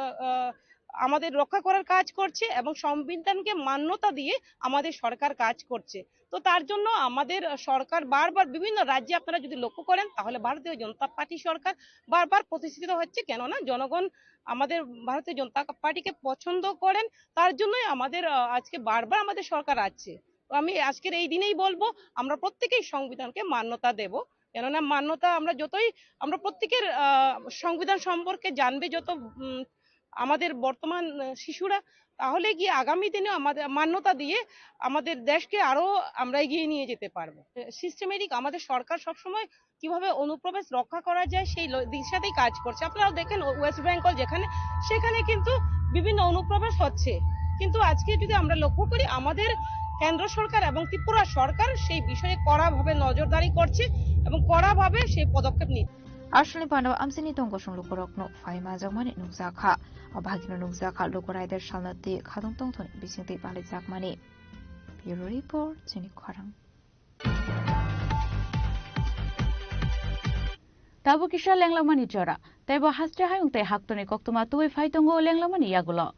আমাদের রক্ষা করার কাজ করছে এবং সংবিধানকে মান্যতা দিয়ে আমাদের সরকার কাজ করছে। তো তার জন্য আমাদের সরকার বারবার বিভিন্ন রাজ্যে আপনারা যদি লক্ষ্য করেন তাহলে ভারতীয় জনতা পার্টি সরকার বারবার প্রতিষ্ঠিত হচ্ছে। কেননা জনগণ আমাদের ভারতীয় জনতা পার্টিকে পছন্দ করেন, তার জন্যই আমাদের আজকে বারবার আমাদের সরকার আসছে। তো আমি আজকের এই দিনেই বলবো আমরা প্রত্যেকেই সংবিধানকে মান্যতা দেব। কেননা মান্যতা আমরা প্রত্যেকের সংবিধান সম্পর্কে জানবে যত আমাদের বর্তমান শিশুরা, তাহলে গিয়ে আগামী দিনে আমাদের মান্যতা দিয়ে আমাদের দেশকে আরো আমরা এগিয়ে নিয়ে যেতে পারবো। সিস্টেমেটিক আমাদের সরকার সবসময় কিভাবে অনুপ্রবেশ রক্ষা করা যায় সেই দিশাতেই কাজ করছে। আপনারা দেখেন ওয়েস্ট বেঙ্গল সেখানে কিন্তু বিভিন্ন অনুপ্রবেশ হচ্ছে, কিন্তু আজকে যদি আমরা লক্ষ্য করি আমাদের কেন্দ্র সরকার এবং ত্রিপুরা সরকার সেই বিষয়ে কড়াভাবে নজরদারি করছে এবং কড়াভাবে সেই পদক্ষেপ নিচ্ছে। Arshani Pandava Amsini Tongkosung Lukorokno Faima Zakmani Nukzakha Abhagino Nukzakha Lukoraider Shalnati Khadung Tongton Bisingti Bali Zakmani. Bureau Report Jini Kwarang. Tabu Kisha Lenglamani Jora Tebo Hastre Hayung Te Haktoni Koktuma Tui Faitongo Lenglamani Yagulo.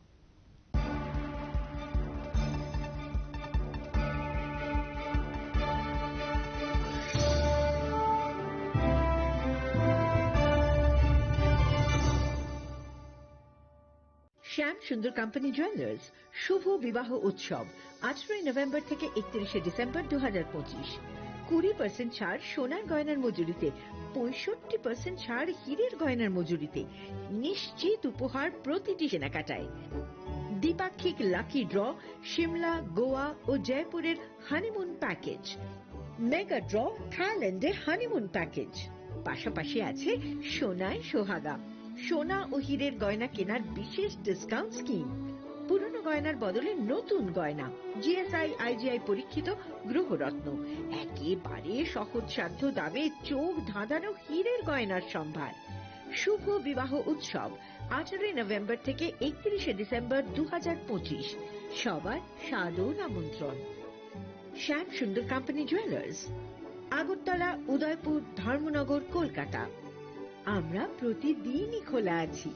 শ্যাম সুন্দর company jewellers শুভ বিবাহ উৎসব 18 November থেকে 31 December 2025। 20% ছাড় সোনার গয়নার মজুরিতে, 65% ছাড় হীরের গয়নার মজুরিতে, নিশ্চিত উপহার প্রতিটি কেনাকাটায়। দ্বিপাক্ষিক লাকি ড্র, শিমলা, গোয়া ও জয়পুরের হানিমুন প্যাকেজ, মেগা ড্র থাইল্যান্ডে হানিমুন প্যাকেজ। পাশাপাশি আছে সোনায় সোহাগা, সোনা ও হীরের গয়না কেনার বিশেষ ডিসকাউন্ট স্কিম। পুরনো গয়নার বদলে নতুন গয়না, জিএসআই আইজিআই পরীক্ষিত গ্রহরত্ন, একেবারে সহজসাধ্য দামে চোখ ধাঁধানো হীরের গয়নার সম্ভার। শুভ বিবাহ উৎসব 18 নভেম্বর থেকে 31 ডিসেম্বর 2025। সবার সাদর আমন্ত্রণ। শ্যাম সুন্দর কোম্পানি জুয়েলার্স, আগরতলা, উদয়পুর, ধর্মনগর, কলকাতা। আমরা প্রতিদিনই খোলা আছি।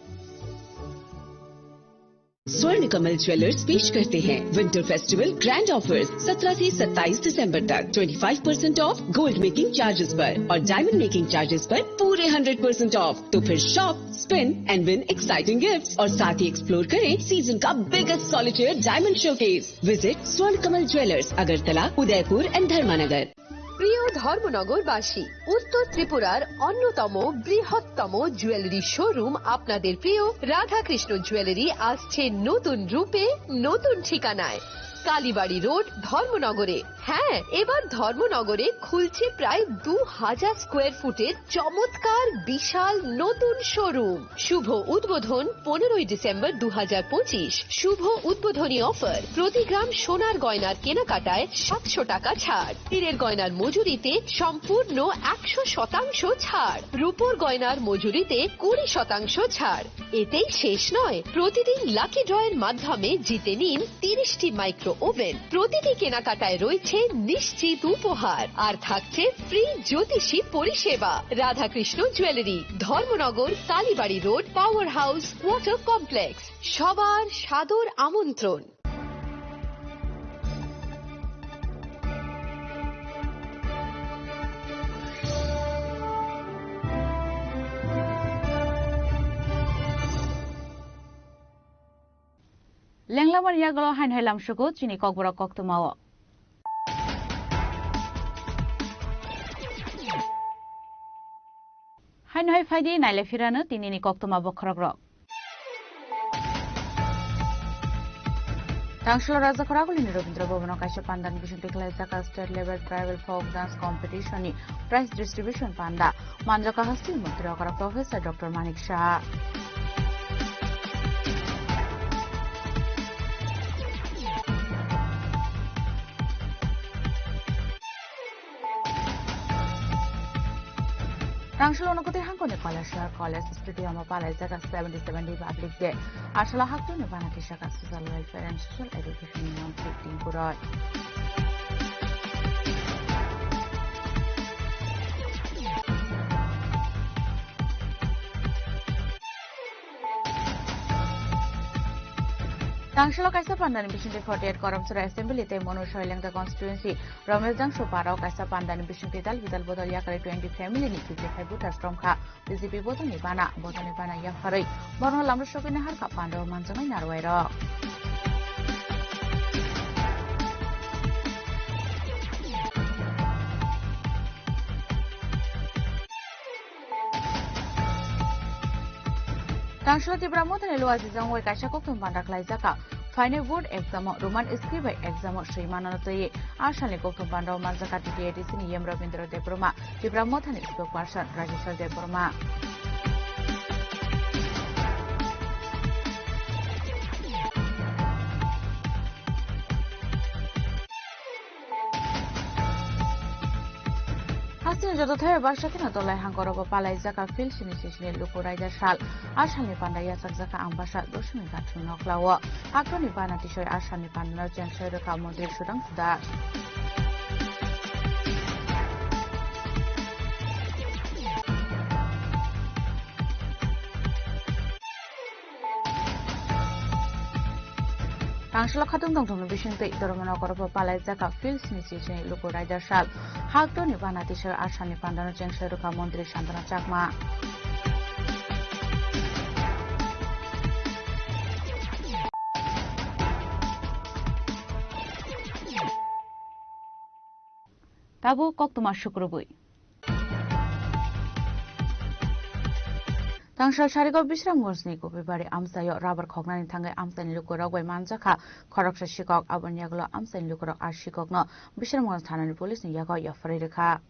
स्वर्ण कमल ज्वेलर्स पेश करते हैं विंटर फेस्टिवल ग्रैंड ऑफर्स 17 से 27 दिसंबर तक 25% ऑफ गोल्ड मेकिंग चार्जेस पर और डायमंड मेकिंग चार्जेस पर पूरे 100% ऑफ। तो फिर shop, spin and win exciting gifts और साथ ही एक्सप्लोर करें सीजन का biggest solitaire diamond showcase. Visit Swarna Kamal jewellers, Agartala, Udaipur and धर्मानगर। প্রিয় ধর্মনগরবাসী, উত্তর ত্রিপুরার অন্যতম বৃহত্তম জুয়েলারি শোরুম আপনাদের প্রিয় রাধাকৃষ্ণ জুয়েলারি আসছে নতুন রূপে, নতুন ঠিকানায়, কালীবাড়ি রোড, ধর্মনগরে। হ্যাঁ, এবার ধর্মনগরে খুলছে প্রায় 2000 স্কোয়ার ফুটের চমৎকার বিশাল নতুন শোরুম। শুভ উদ্বোধন 15 ডিসেম্বর 2025। শুভ উদ্বোধনী অফার, প্রতি গ্রাম সোনার গয়নার কেনাকাটায় 700 টাকা ছাড়, হীরের গয়নার মজুরিতে সম্পূর্ণ 100% ছাড়, রূপোর গয়নার মজুরিতে 20% ছাড়। এতেই শেষ নয়, প্রতিদিন লাকি ড্রয়ের মাধ্যমে জিতে নিন 30টি মাইক্রো ওভেন। প্রতিটি কেনাকাটায় রয়েছে নিশ্চিত উপহার আর থাকছে ফ্রি জ্যোতিষী পরিষেবা। Radhakrishna jewellery, Dharmanagar, Kalibari road, power house, water complex. সবার সাদর আমন্ত্রণ। লেংলামার ইয়াগল হাইন হাইলাম সুকো চিনি ককবরা কক্তমাও Hainoi Faidi Naile Firano Tinini Koktoma Bokrogrok. Tangshlo Raja Koragulini Robindra Bhavano Kaisha Pandan Vision Tikla Zaka State Level Tribal Folk Dance Competition Prize Distribution Panda Manjaka Hasti Mantri Okara Professor Dr. Manik Shah. Tangshlo Nokote Hankone Palashar College Stadium of Palazaka 77 Public Day. Ashala Hakto Nivana Kishaka Social Welfare and Social Education in 15 Kuroi. Tangshlo Kaisa Pandan Vision 48 Koromsura Assembly Te Monu Shoilangta constituency Ramezang Shoparao Kaisa Pandan Vision Vital Bodol Yakare 20 family ni 55 voters from Kha BJP Botani Bana Yafarai Bono Lamro Shopina Harka Pando Manzamai Narwairo. Tangshlo Tibramotan Elo Azizang Wai Kaisha Koktum Pandak Laizaka Final Board Exam Roman Scribe Exam Shrimanotoye Ashali Koktum Pando Manzaka TTATC Yem Ravindra Debroma Tibramotan Spokesperson Rajeshwar Debroma. Hasin joto thaya barsakina tolai hangkorobo palai zaka fil sini luku raida shal ashani panda yasak zaka ambasha doshmi gatun noklawa hakoni bana tishoy ashani panda jenshoy reka model shudang suda. Tangshlo Khatung Dongtong Vision Te Doromano Korobo Palai Zaka Fil Sini Luku Raida Shal Hakto Nibana Tishoy Ashani Pandano Jenshoy Reka Mondri Shantana Chakma. Tabu Koktuma Shukrubui Tangshal Sharigo Bishram Gorsni Kopibari Amsayo Rabar Kognani Tanga Amsan Lukurogway Manjaka Koroksa Shikok Abanyaglo Amsan Lukurok Ashikokno Bishram Gonstana Police Yago Yafrika.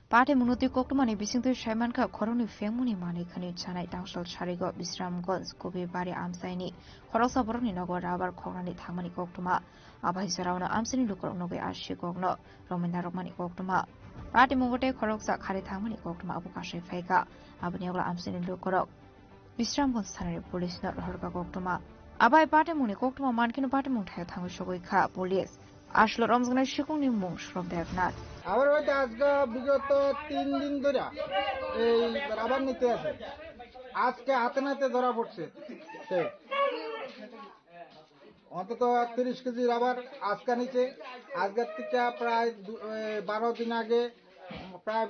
Party Munuti Kokmani Bisintu Shamanka Koroni Femuni Mani Kani Chanai Tangshal Sharigo Bishram Gons Kopibari Amsaini Korosa Borni Nogo Rabar Kognani Tamani Koktuma Abhisarana Amsani Lukurogwe Ashikogno Romina Romani Koktuma. Party Mungote Koroksa Kari Tamani Koktuma Abukashi Feka Abanyagla Amsani Lukurok Bishram Gonstana Police not Horka Koktuma Abai Party Muni Koktuma Mankino Party Muntai Tango Shogoika Police Ashlo Romsgana Shikuni Munch from Devnat. আবার ওইটা আজকে বিগত 3 দিন ধরে এই rubber নিতে আছে আজকে হাতে নাতে ধরা পড়ছে সে অন্তত 30 কেজি রাবার আজকে নিচে আজকের থেকে প্রায় 12 দিন আগে প্রায়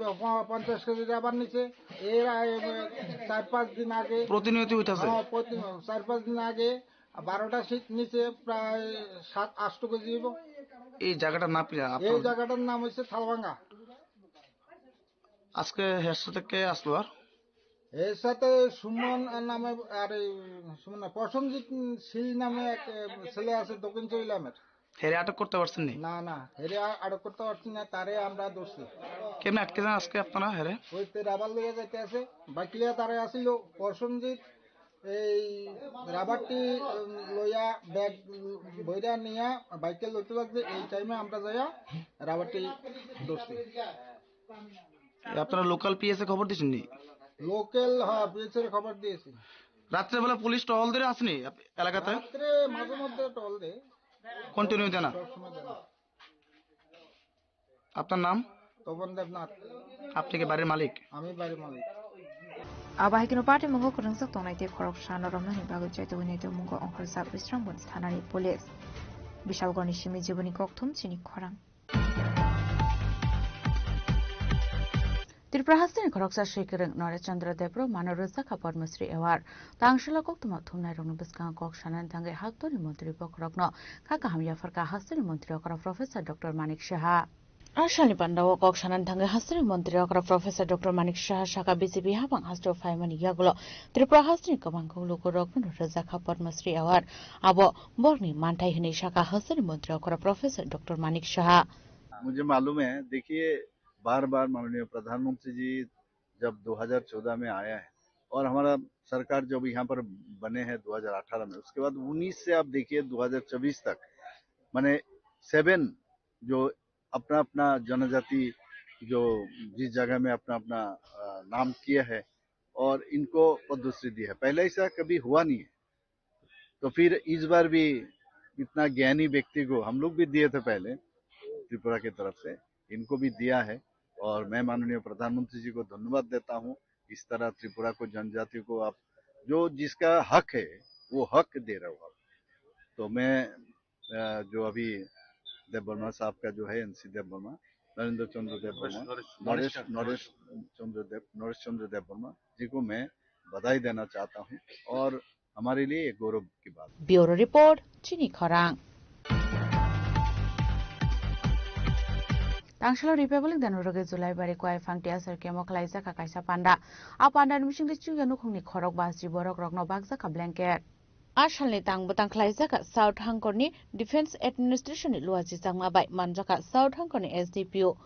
50 কেজি রাবার নিচে এর 4-5 দিন আগে প্রতিনিয়ত হইতাছে 4-5 দিন আগে 12টা শীত নিচে প্রায় 7-8 কেজি হইব এই জায়গাটার নাম কি এই জায়গাটার নাম হচ্ছে থালভাঙ্গা আজকে এর সাথে কে আসলো আর এর সাথে সুমন নামে আর সুমন প্রসঞ্জিৎ শীল নামে এক ছেলে আছে দক্ষিণ চৈলামের হেরে আটক করতে পারছেন না না হেরে আটক করতে পারছি না তারে আমরা দোষী কেমনে আটকে যান আজকে আপনারা হেরে ওইতে রাবার লইয়া যাইতে আছে বাকিলিয়া তারে আসিল প্রসঞ্জিৎ এই রাবারটি লইয়া ব্যাগ বইরা নিয়া বাইকে লইতে লাগছে এই টাইমে আমরা যাইয়া রাবারটি দোষী আপনারা লোকাল পিএসএ খবর দিয়েছেন নি লোকাল হ্যাঁ পিএসএ খবর দিয়েছি রাত্রে বেলা পুলিশ টহল ধরে আসেনি এলাকাতে রাত্রে মাঝে মধ্যে টহল দেয় কন্টিনিউ দেনা আপনার নাম তপন দেবনাথ আপনি কি বাড়ির মালিক আমি বাড়ির মালিক Abahikino Party Mungo Kurangsak Tonai Korok Shana Romani Bagu Jaito Winito Mungo Onkolsak Bishram Gonstanani Police Bishal Gornishimi Jibuni Koktum Chini Korang Tripura Hastin Koroksa Shikering Nore Chandra Debro Manoruza Kapadmasri Award Tangshila Koktuma Tumnai Rong Biskang Kok Shanan Tange Haktori Montri Pokrokno Kakaham Yafarka Hastin Montri Okra Professor Dr. Manik Shah Arshani Pandawa Kokshanan Tanga Hastri Montri Okra Professor Dr. Manik Shah Shaka BCP Habang Hasto Faimani Yagulo Tripura Hastri Kabangu Loko Rokun Razaka Padmasri Award Abo Borni Mantai Hini Shaka Hastri Montri Okra Professor Dr. Manik Shah. मुझे मालूम है, देखिए बार बार माननीय प्रधानमंत्री जी जब 2014 में आया है और हमारा सरकार जब यहाँ पर बने हैं 2018 में, उसके बाद 19 से आप देखिए 2024 तक माने 7 जो अपना अपना जनजाति जो जिस जगह में अपना अपना नाम किया है और इनको पद्मश्री दी है। पहले ऐसा कभी हुआ नहीं है, तो फिर इस बार भी इतना ज्ञानी व्यक्ति को हम लोग भी दिए थे पहले त्रिपुरा की तरफ से, इनको भी दिया है और मैं माननीय प्रधानमंत्री जी को धन्यवाद देता हूं। इस तरह त्रिपुरा को जनजाति को आप जो जिसका हक है वो हक दे रहे हो आप। तो मैं जो अभी देववर्मा साहब का जो है एनसी देववर्मा नरेंद्र चंद्र देववर्मा नरेश चंद्र देववर्मा जी को मैं बधाई देना चाहता हूं और हमारे लिए एक गौरव की बात। ब्यूरो रिपोर्ट चिनी खरांग। Tangshalo Republic dan Uruguay Julai bari kwai fangti asar ke moklai zaka kaisa panda. A panda mission de chu yanu khongni khorok basri borok rokno bagza ka blanket. Ashalni tang butang klai zaka South Hangkorni Defense Administration luaji jangma bai manjaka South Hangkorni SDPO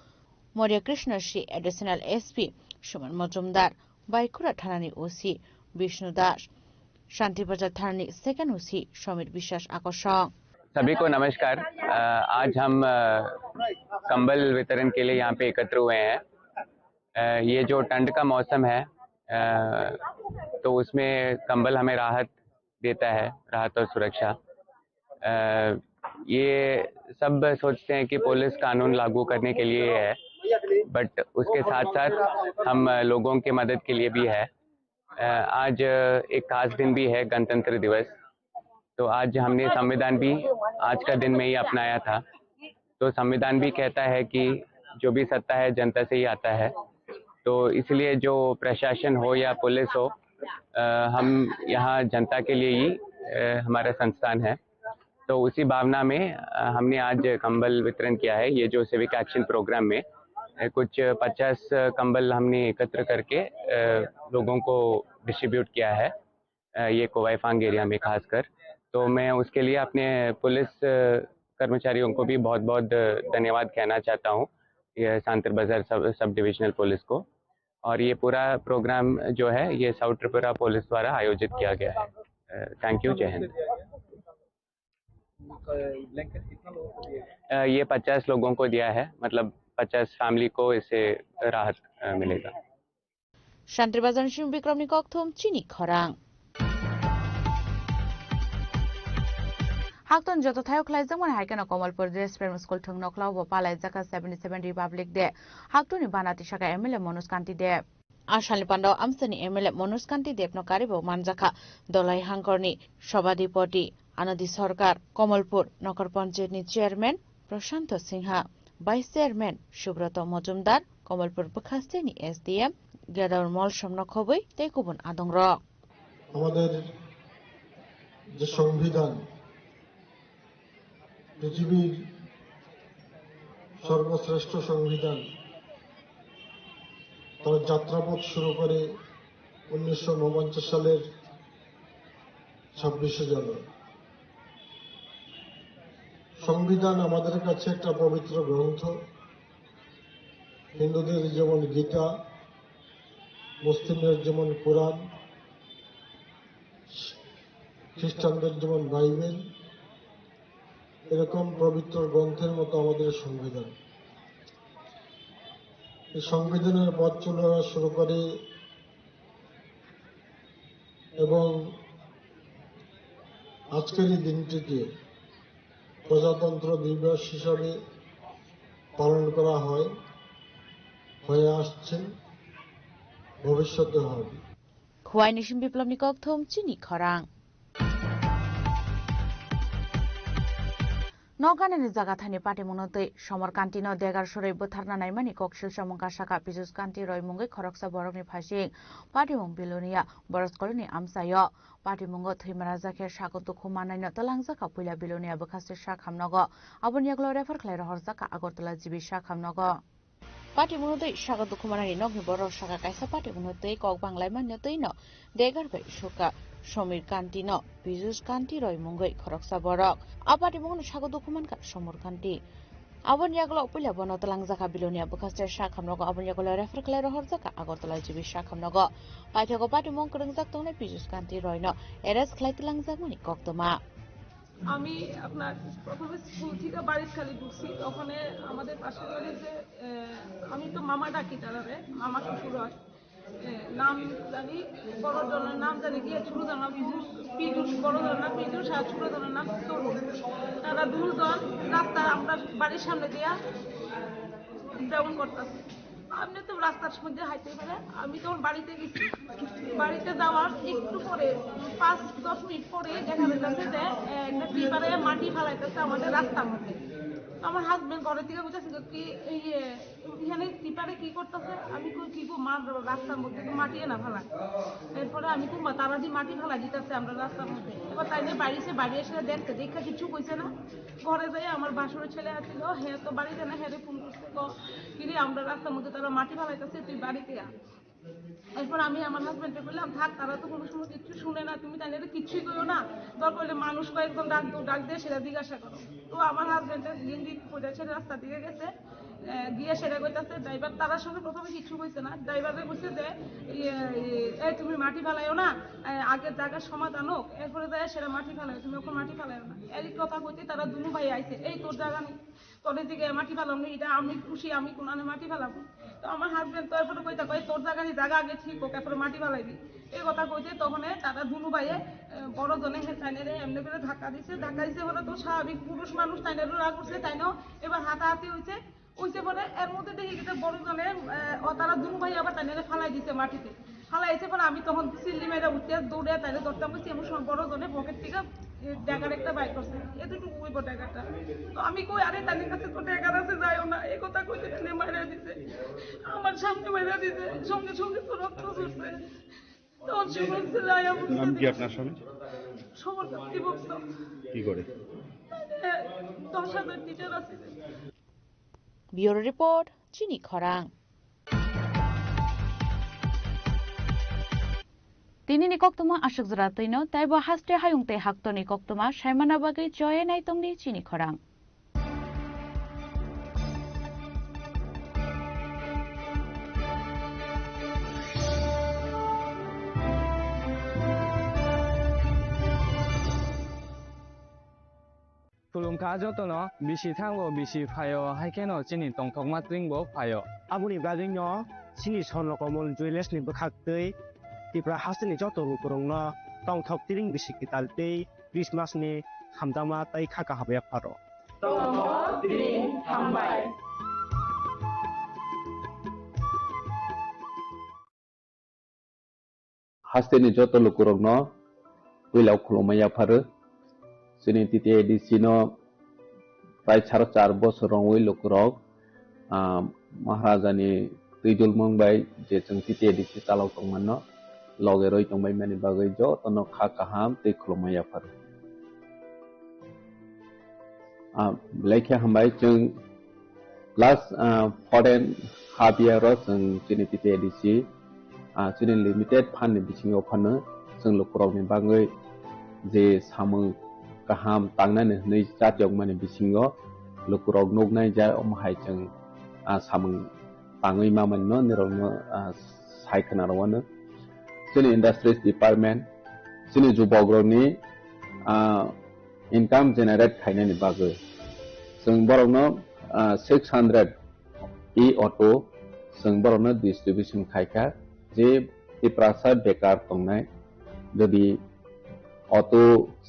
Moria Krishna Shri Additional SP Shuman Majumdar Baikura Thanani OC Vishnu Das Shanti Bazar Thanani Second OC Shomit Bishas Akoshong. सभी को नमस्कार। आज हम कंबल वितरण के लिए यहाँ पे एकत्र हुए हैं। ये जो ठंड का मौसम है तो उसमें कंबल हमें राहत देता है, राहत और सुरक्षा। ये सब सोचते हैं कि पुलिस कानून लागू करने के लिए है, बट उसके साथ साथ हम लोगों के मदद के लिए भी है। आज एक खास दिन भी है, गणतंत्र दिवस। तो आज हमने संविधान भी आज का दिन में ही अपनाया था। तो संविधान भी कहता है कि जो भी सत्ता है जनता से ही आता है। तो इसलिए जो प्रशासन हो या पुलिस हो, हम यहाँ जनता के लिए ही हमारा संस्थान है। तो उसी भावना में हमने आज कंबल वितरण किया है। ये जो सिविक एक्शन प्रोग्राम में कुछ 50 कंबल हमने एकत्र करके लोगों को डिस्ट्रीब्यूट किया है, ये कोवाईफांग एरिया में खासकर। तो मैं उसके लिए अपने पुलिस कर्मचारियों को भी बहुत बहुत धन्यवाद कहना चाहता हूँ, ये सांतर बाजार सब डिविजनल पुलिस को। और ये पूरा प्रोग्राम जो है ये साउथ त्रिपुरा पुलिस द्वारा आयोजित किया गया है। थैंक यू, जय हिंद। ये 50 लोगों को दिया है, मतलब 50 फैमिली को इससे राहत मिलेगा। शांति बाजार शिव विक्रम निकोक्थुम चिनी खरांग। Hakton joto thayo khlai jangmani haikena Komalpur Dress Primary School thung noklau bo palai jaka 77 Republic Day Haktoni banati shaka MLA Manoj Kanti Dev Ashali Pandao Amsani MLA Manoj Kanti Dev no karibo manjaka Dolai Hangkorni Shobadipoti Anadi Sarkar Komalpur Nokar Panchayat ni Chairman Prashanto Singha Vice Chairman Shubroto Majumdar Komalpur Bukhaste ni SDM Gadar Mol Shomno Khoboi Tekubun Adongro আমাদের যে সংবিধান পৃথিবীর সর্বশ্রেষ্ঠ সংবিধান তার যাত্রাপথ শুরু করে 1949 সালের 26শে জানুয়ারি। সংবিধান আমাদের কাছে একটা পবিত্র গ্রন্থ। হিন্দুদের যেমন গীতা, মুসলিমদের যেমন কোরআন, খ্রিস্টানদের যেমন বাইবেল, এরকম পবিত্র গ্রন্থের মতো আমাদের সংবিধান। এই সংবিধানের পথ চলা শুরু করে এবং আজকের এই দিনটিকে প্রজাতন্ত্র দিবস হিসাবে পালন করা হয়ে আসছে, ভবিষ্যতে হবে। খোয়াই নিশিম বিপ্লব নিকোক্থুম চিনি খরাং। Noganani Zagathani Party Monote, Somar Cantino, Degar Shore, Butarna Naimani, Kokshil Shamonka Shaka, Pizus Kanti, Roy Mungi, Koroksa Boroni Pashing, Party Mong Bilonia, Boros Colony, Amsayo, Party Mungo, Himarazaki, Shako to Kumana, Notalangzaka, Pula Bilonia, Bukasi Shakhamnogo, Abonia Gloria for Clara Horzaka, Agotala Zibi Shakhamnogo. Party Monote, Shaka to Kumana, Nogi Boros Shaka Kaisa Party Monote, Kok Banglaiman, Notino, Degar Shoka. Somir Cantino, Pizus Kanti, Roy Mungai, Koroksa Borok, Apati Mon Shago Dokuman, Somur Kanti. Abon Yaglo Pula Bonotalangzaka Bilonia, Bukaster Shakamnogo, Abon Yagola Refer Clara Horzaka, Agotala Jibi Shakamnogo, Patago Pati Mon Kurangzakton, Pizus Kanti, Royno, Eres Klaitlangzamani, Koktoma. আমি আপনার প্রথমে school থেকে বাড়ির খালি ঢুকছি ওখানে আমাদের পাশে বাড়ি যে আমি তো মামা ডাকি তারারে মামা শ্বশুর হয় নাম জানি বড় জনের নাম জানি গিয়ে ছোট জনের নাম পিজুস বড় জনের নাম পিজুস আর ছোট জনের নাম তরুণ তারা দুজন রাস্তা আমরা বাড়ির সামনে দিয়া ব্রাউন করতেছে আপনি তো রাস্তার মধ্যে হাইতে পারে আমি তখন বাড়িতে গেছি বাড়িতে যাওয়ার একটু পরে 5-10 মিনিট পরে দেখা যাচ্ছে যে একটা টিপারে মাটি ফেলাইতেছে আমাদের রাস্তার মধ্যে আমার হাজবেন্ড ঘরের থেকে বুঝেছিল কি এখানে টিপারে কি করতেছে আমি কি গো মার রাস্তার মধ্যে তো মাটি না ফেলা এরপরে আমি তো তারা দিয়ে মাটি ফেলা দিতেছে আমরা রাস্তার মধ্যে এবার তাই নিয়ে বাড়ি এসে দেখতে দেখা কিছু কইছে না ঘরে যাই আমার বাসুরের ছেলে আসছিল হ্যাঁ তো বাড়িতে না হ্যাঁ ফোন করছে কিরে আমরা রাস্তার মধ্যে তারা মাটি ফেলাইতেছে তুই বাড়িতে আ এরপর আমি আমার হাজবেন্ডকে বললাম থাক তারা তো কোনো সময় কিছু শুনে না তুমি তাই এটা কিছুই করো না দরকার হলে মানুষ কয়েকজন ডাক দিয়ে সেটা জিজ্ঞাসা করো তো আমার হাজবেন্ডের গিন্দি পড়েছে রাস্তা দিকে গেছে গিয়ে সেটা কইতাছে ড্রাইভার তার সঙ্গে প্রথমে কিছু কইছে না ড্রাইভারে বলছে যে এই তুমি মাটি ফেলাইও না আগের জায়গার সমাধান হোক এরপরে যায় সেটা মাটি ফেলাইও তুমি ওখানে মাটি ফেলাইও না এই কথা কইতে তারা দুনু ভাই আইছে এই তোর জায়গা নেই তোর দিকে মাটি ফেলাম না এটা আমি খুশি আমি কোনানে মাটি ফেলাবো তো আমার হাজবেন্ড তো এরপরে কইতা কয় তোর জায়গা আগে ঠিক হোক এরপরে মাটি ফেলাইবি এই কথা কইতে তখন তারা দুনু ভাইয়ে বড় জনে তাইনের এমনি করে ধাক্কা দিছে হলো তো স্বাভাবিক পুরুষ মানুষ তাইনেরও রাগ করছে তাইনও এবার হাতাহাতি হয়েছে পরে এর মধ্যে দেখি গেছে বড় জনে তারা দুনু ভাই আবার তাইনের ফালাই দিছে মাটিতে ফালাইছে পরে আমি তখন সিল্লি মেয়েরা উঠতে দৌড়ে তাইলে ধরতাম বলছি এমন সময় বড় জনে পকেট থেকে ড্যাগার একটা বাইক করছে এতটুকু ওই ড্যাগারটা তো আমি কই আরে তাদের কাছে তো ড্যাগার আছে যাইও না এই কথা কইতে টেনে মাইরা দিছে আমার সামনে মাইরা দিছে সঙ্গে সঙ্গে তো রক্ত ঝরছে তখন শুনছে যাই নাম কি আপনার স্বামী সমর্থী ভক্ত কি করে 10,000 টিচার আছে Bureau Report, Chini Khorang. Tini Nikoktuma Ashok Zratino, Taibo Haste Hayungte Hakto Nikoktuma, Shaimana Bagay Joy Naitongni Chini Khorang. Kulungka jotono bisi thango bisi phayo haikeno chini tongthokma twingbo phayo abuni gadingno chini sonrokomol joyless ni bkhaktei tipra hasini joto rukurongno tongthok tiring bisi kitaltei Christmas ni hamdama tai khaka habya pharo tongthok tiring hambai hasini joto lukurongno wilau khulomaya pharo sini titi edisino প্রায় 4.5 বছর ওই লোকরক মহারাজানি তুইদুল মংবাই যে जों titi edisi তালাव tongmano logey roi tongbai mani bagui jotono kha kaham tei khulumaya pharo blaikhe hambai जों last foreign half year ro जों sini titi edisi sini limited fund ni bisingo phano जों lokrokni bagui je samung kaham tangnani nei jatiok mani bisingo lukurok nognai jai omhai जों samung tangui mamanno nirongno saikana rawano sini industries department sini jubogroni income generate khainani bagui जों borokno 600 e-auto जों borokno distribution khaika je iprasa bekar tongnai jodi auto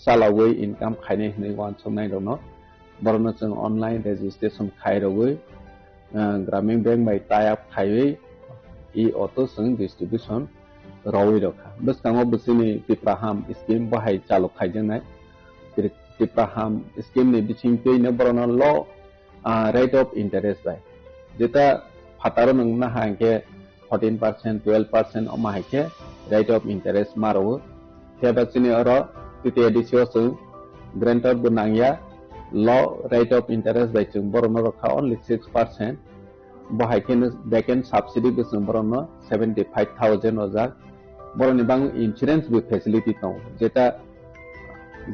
salawai income khaine hne wan somnai dono borno जों online registration khairogoi gramin bank bai tie up khaiwi e-auto जों distribution rawi rokha bskango bsini pipraham scheme bahai chalo khaijenai Tipraham scheme ni bising tui na borona law rate of interest by. Jeta fataro nung na hangke 14%, 12% oma hangke rate of interest maro. Tiaba sini oro titi edisio sung grantor bunangya law rate of interest by chung borona rokha only 6%. Bahaiken backend subsidy besung borona 75,000 ojak. Boroni bang insurance bi facility tong. Jeta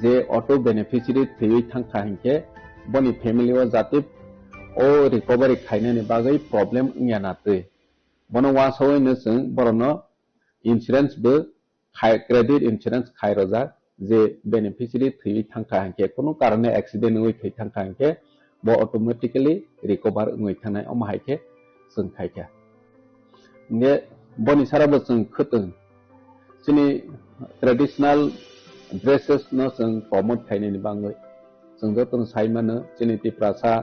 je auto beneficiary thui thangkha hingke boni family o jati o recovery khaine ni bagai problem ngya tui bono wa soi ne sung borono insurance be khai credit insurance khai roja je beneficiary thui thangkha hingke kono karone accident oi thei thangkha hingke bo automatically recover ngoi thanai oma haike sung khaika nge boni sara bo sung khutung sini traditional dresses no sung promote khaine ni bangoi sung do tong saimana siniti praja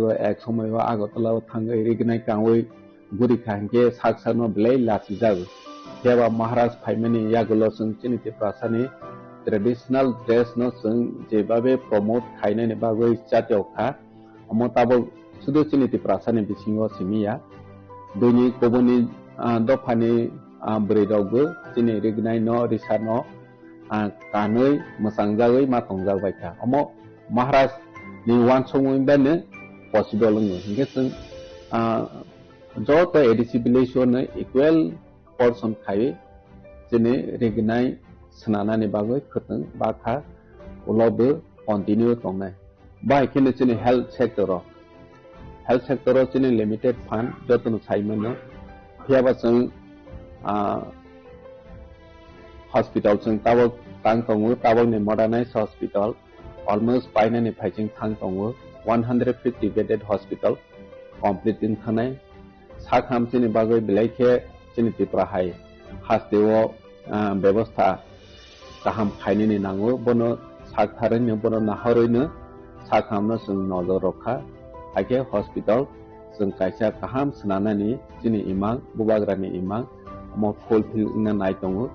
go ek somoy wa agotala thangai rignai kangoi guri khangke saksa no blai lasi jago teba maharaj phaimani yagulo sung siniti prasani traditional dress no sung jebabe promote khaine ni bagoi chatyo kha amotabo sudu siniti prasani bisingo simiya doni koboni dofani bredogbo sini rignai no risano kanoi masangjagoi matongjagbai kha amo maharaj ni wan somoi bane possible ngi ngesung joto edibilation equal portion khai jene rignai snana ni bagoi khutung bakha ulobe continue tongnai bai kene jene health sector jene limited fund jotun saimano phiaba sung hospital sung tabok tang tongu tabok ni modernized hospital almost paina ni phaiching thang tongu 150 bedded hospital complete in thanai sakham chini bagoi bilaike chini tipra hai hasteo ব্যবস্থা kaham khaini ni nango bono sakharin ni bono naharoino sakhamno sung nozor rokha age hospital sung kaisa kaham snana ni chini imang bubagrani imang mo fulfill na nai tongu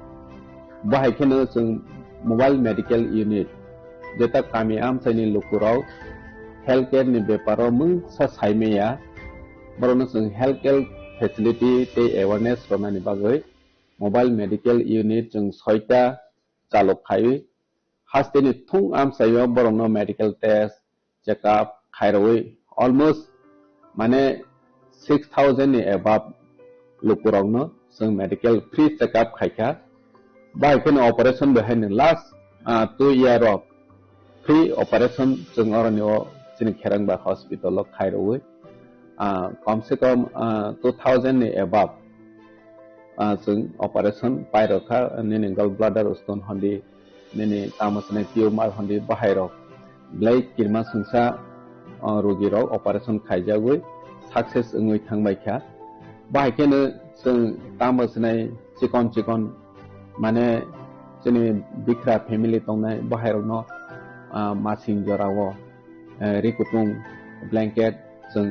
bahai kheno sung mobile medical unit jeta kami am saini lukurau healthcare ni beparo mung sa saimeya borono sung healthcare facility te awareness rona ni bagoi mobile medical unit sung 6ta chalok khai hasteni thung am sayo borono medical test check up khairoi almost mane 6000 ni above lukurau no sung medical free check up khaika bai ken operation behind last 2 year of free operation sung orani chini kherang ba hospital lo khairoi कम से कम 2000 ni above sung operation pai rokha nini gallbladder stone hondi nini tamasne tumor hondi bahai rok blai kirma sungsa rogi rok operation khaijagoi success ngoi thangbai kha bahai kene sung tamasne chikon mane chini bikra family tongnai bahai rok no masing jorawo rikutung blanket sung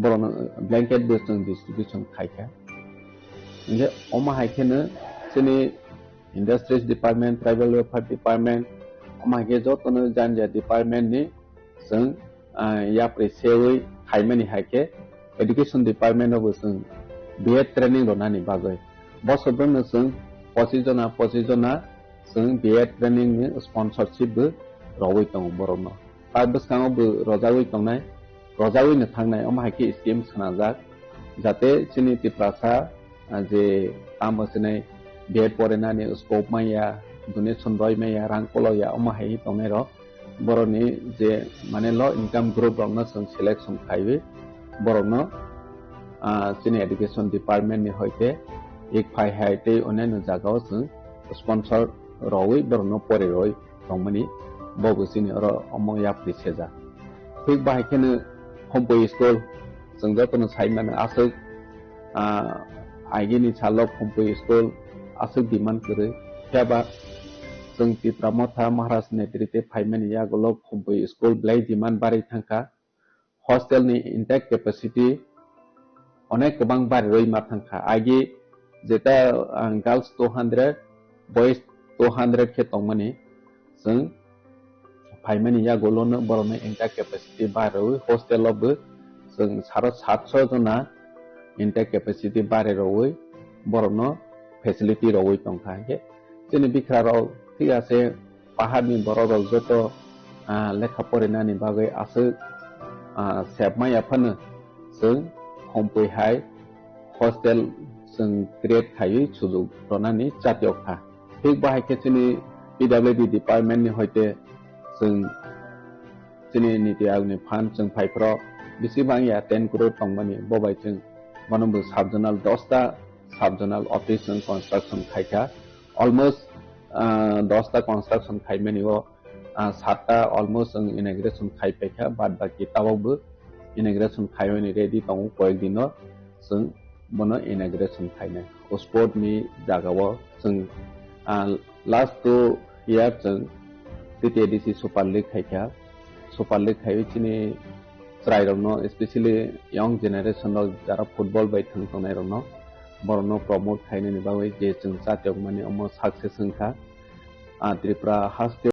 borono blanket besung distribution khaika nge oma haikene chini industries department tribal welfare department oma ge jotono janja department ni sung ya presewoi khaimani haike education department of sung BEd training ronani bagoi bosobno sung 25 jona sung BEd training ni sponsorship bu rowoi tong borono tabaskango bu rojawoi tongnai rojawoi na thangnai oma haike scheme sanajak jate chini tiprasa je tamasne BEd porena ni scope maya donation roi maya rang poloya oma hai tongnai ro boroni je mane low income group rokno sung selection khaibe borokno chini education department ni hoite ek phai haite oneno jagao sung sponsor roi borokno pore roi tongmani bobo chini ro omo ya priseja thik bai kene homepage school sung jotono saimana asuk aigini chalok homepage school asuk demand kore kyaba sung tipramotha maharaj netrite phaimani yagolok homepage school blai demand bari thangka hostel ni intake capacity onek kobang bari roi ma thangka agi jeta girls 200 boys 200 ke tongmani sung फाइमानि या गोलोनो बरनो इंटा capacity बारे hostel अब जों 700 जना इंटा capacity बारे रवै बरनो facility रवै तंखा के जोंनि बिखाराव ठीक आसे पाहाड़नि बरराव जत लेखा फरायनायनि बागै आसो सेबमायाफानो जों हमपैहाय हॉस्टेल जों क्रिएट खायै सुजुग रनानि जातियावखा ठीक बाहायके जोंनि PWD डिपार्टमेंट नि हयते जों जोंनि नीति आयोगनि फान्ड जों फाइफ्राव बेसेबां या 10 करोड़ टंमानि बबाय जों मनबो साबजोनाल 10टा साबजोनाल ऑफिस जों कंस्ट्रक्शन खायखा ऑलमोस्ट 10टा कंस्ट्रक्शन खायमानि वो 7टा ऑलमोस्ट जों इनॉग्रेशन खायपेखा बाद बाकी तावबो इनॉग्रेशन खायनि रेडी दं कयेक दिनो जों बनो इनॉग्रेशन खायनाय स्पोर्ट नि जागाव जों लास्ट 2 year जों CTADC सुपर लीग खायखा सुपर लीग खायचिनि ट्राइरनो स्पेशली यंग जनरेशन जरा फुटबल बाय थांनाय रनो बरनो प्रमोट खायनि बागै जे जों जातियाव माने अमो सक्सेस होनखा त्रिपुरा हास्ट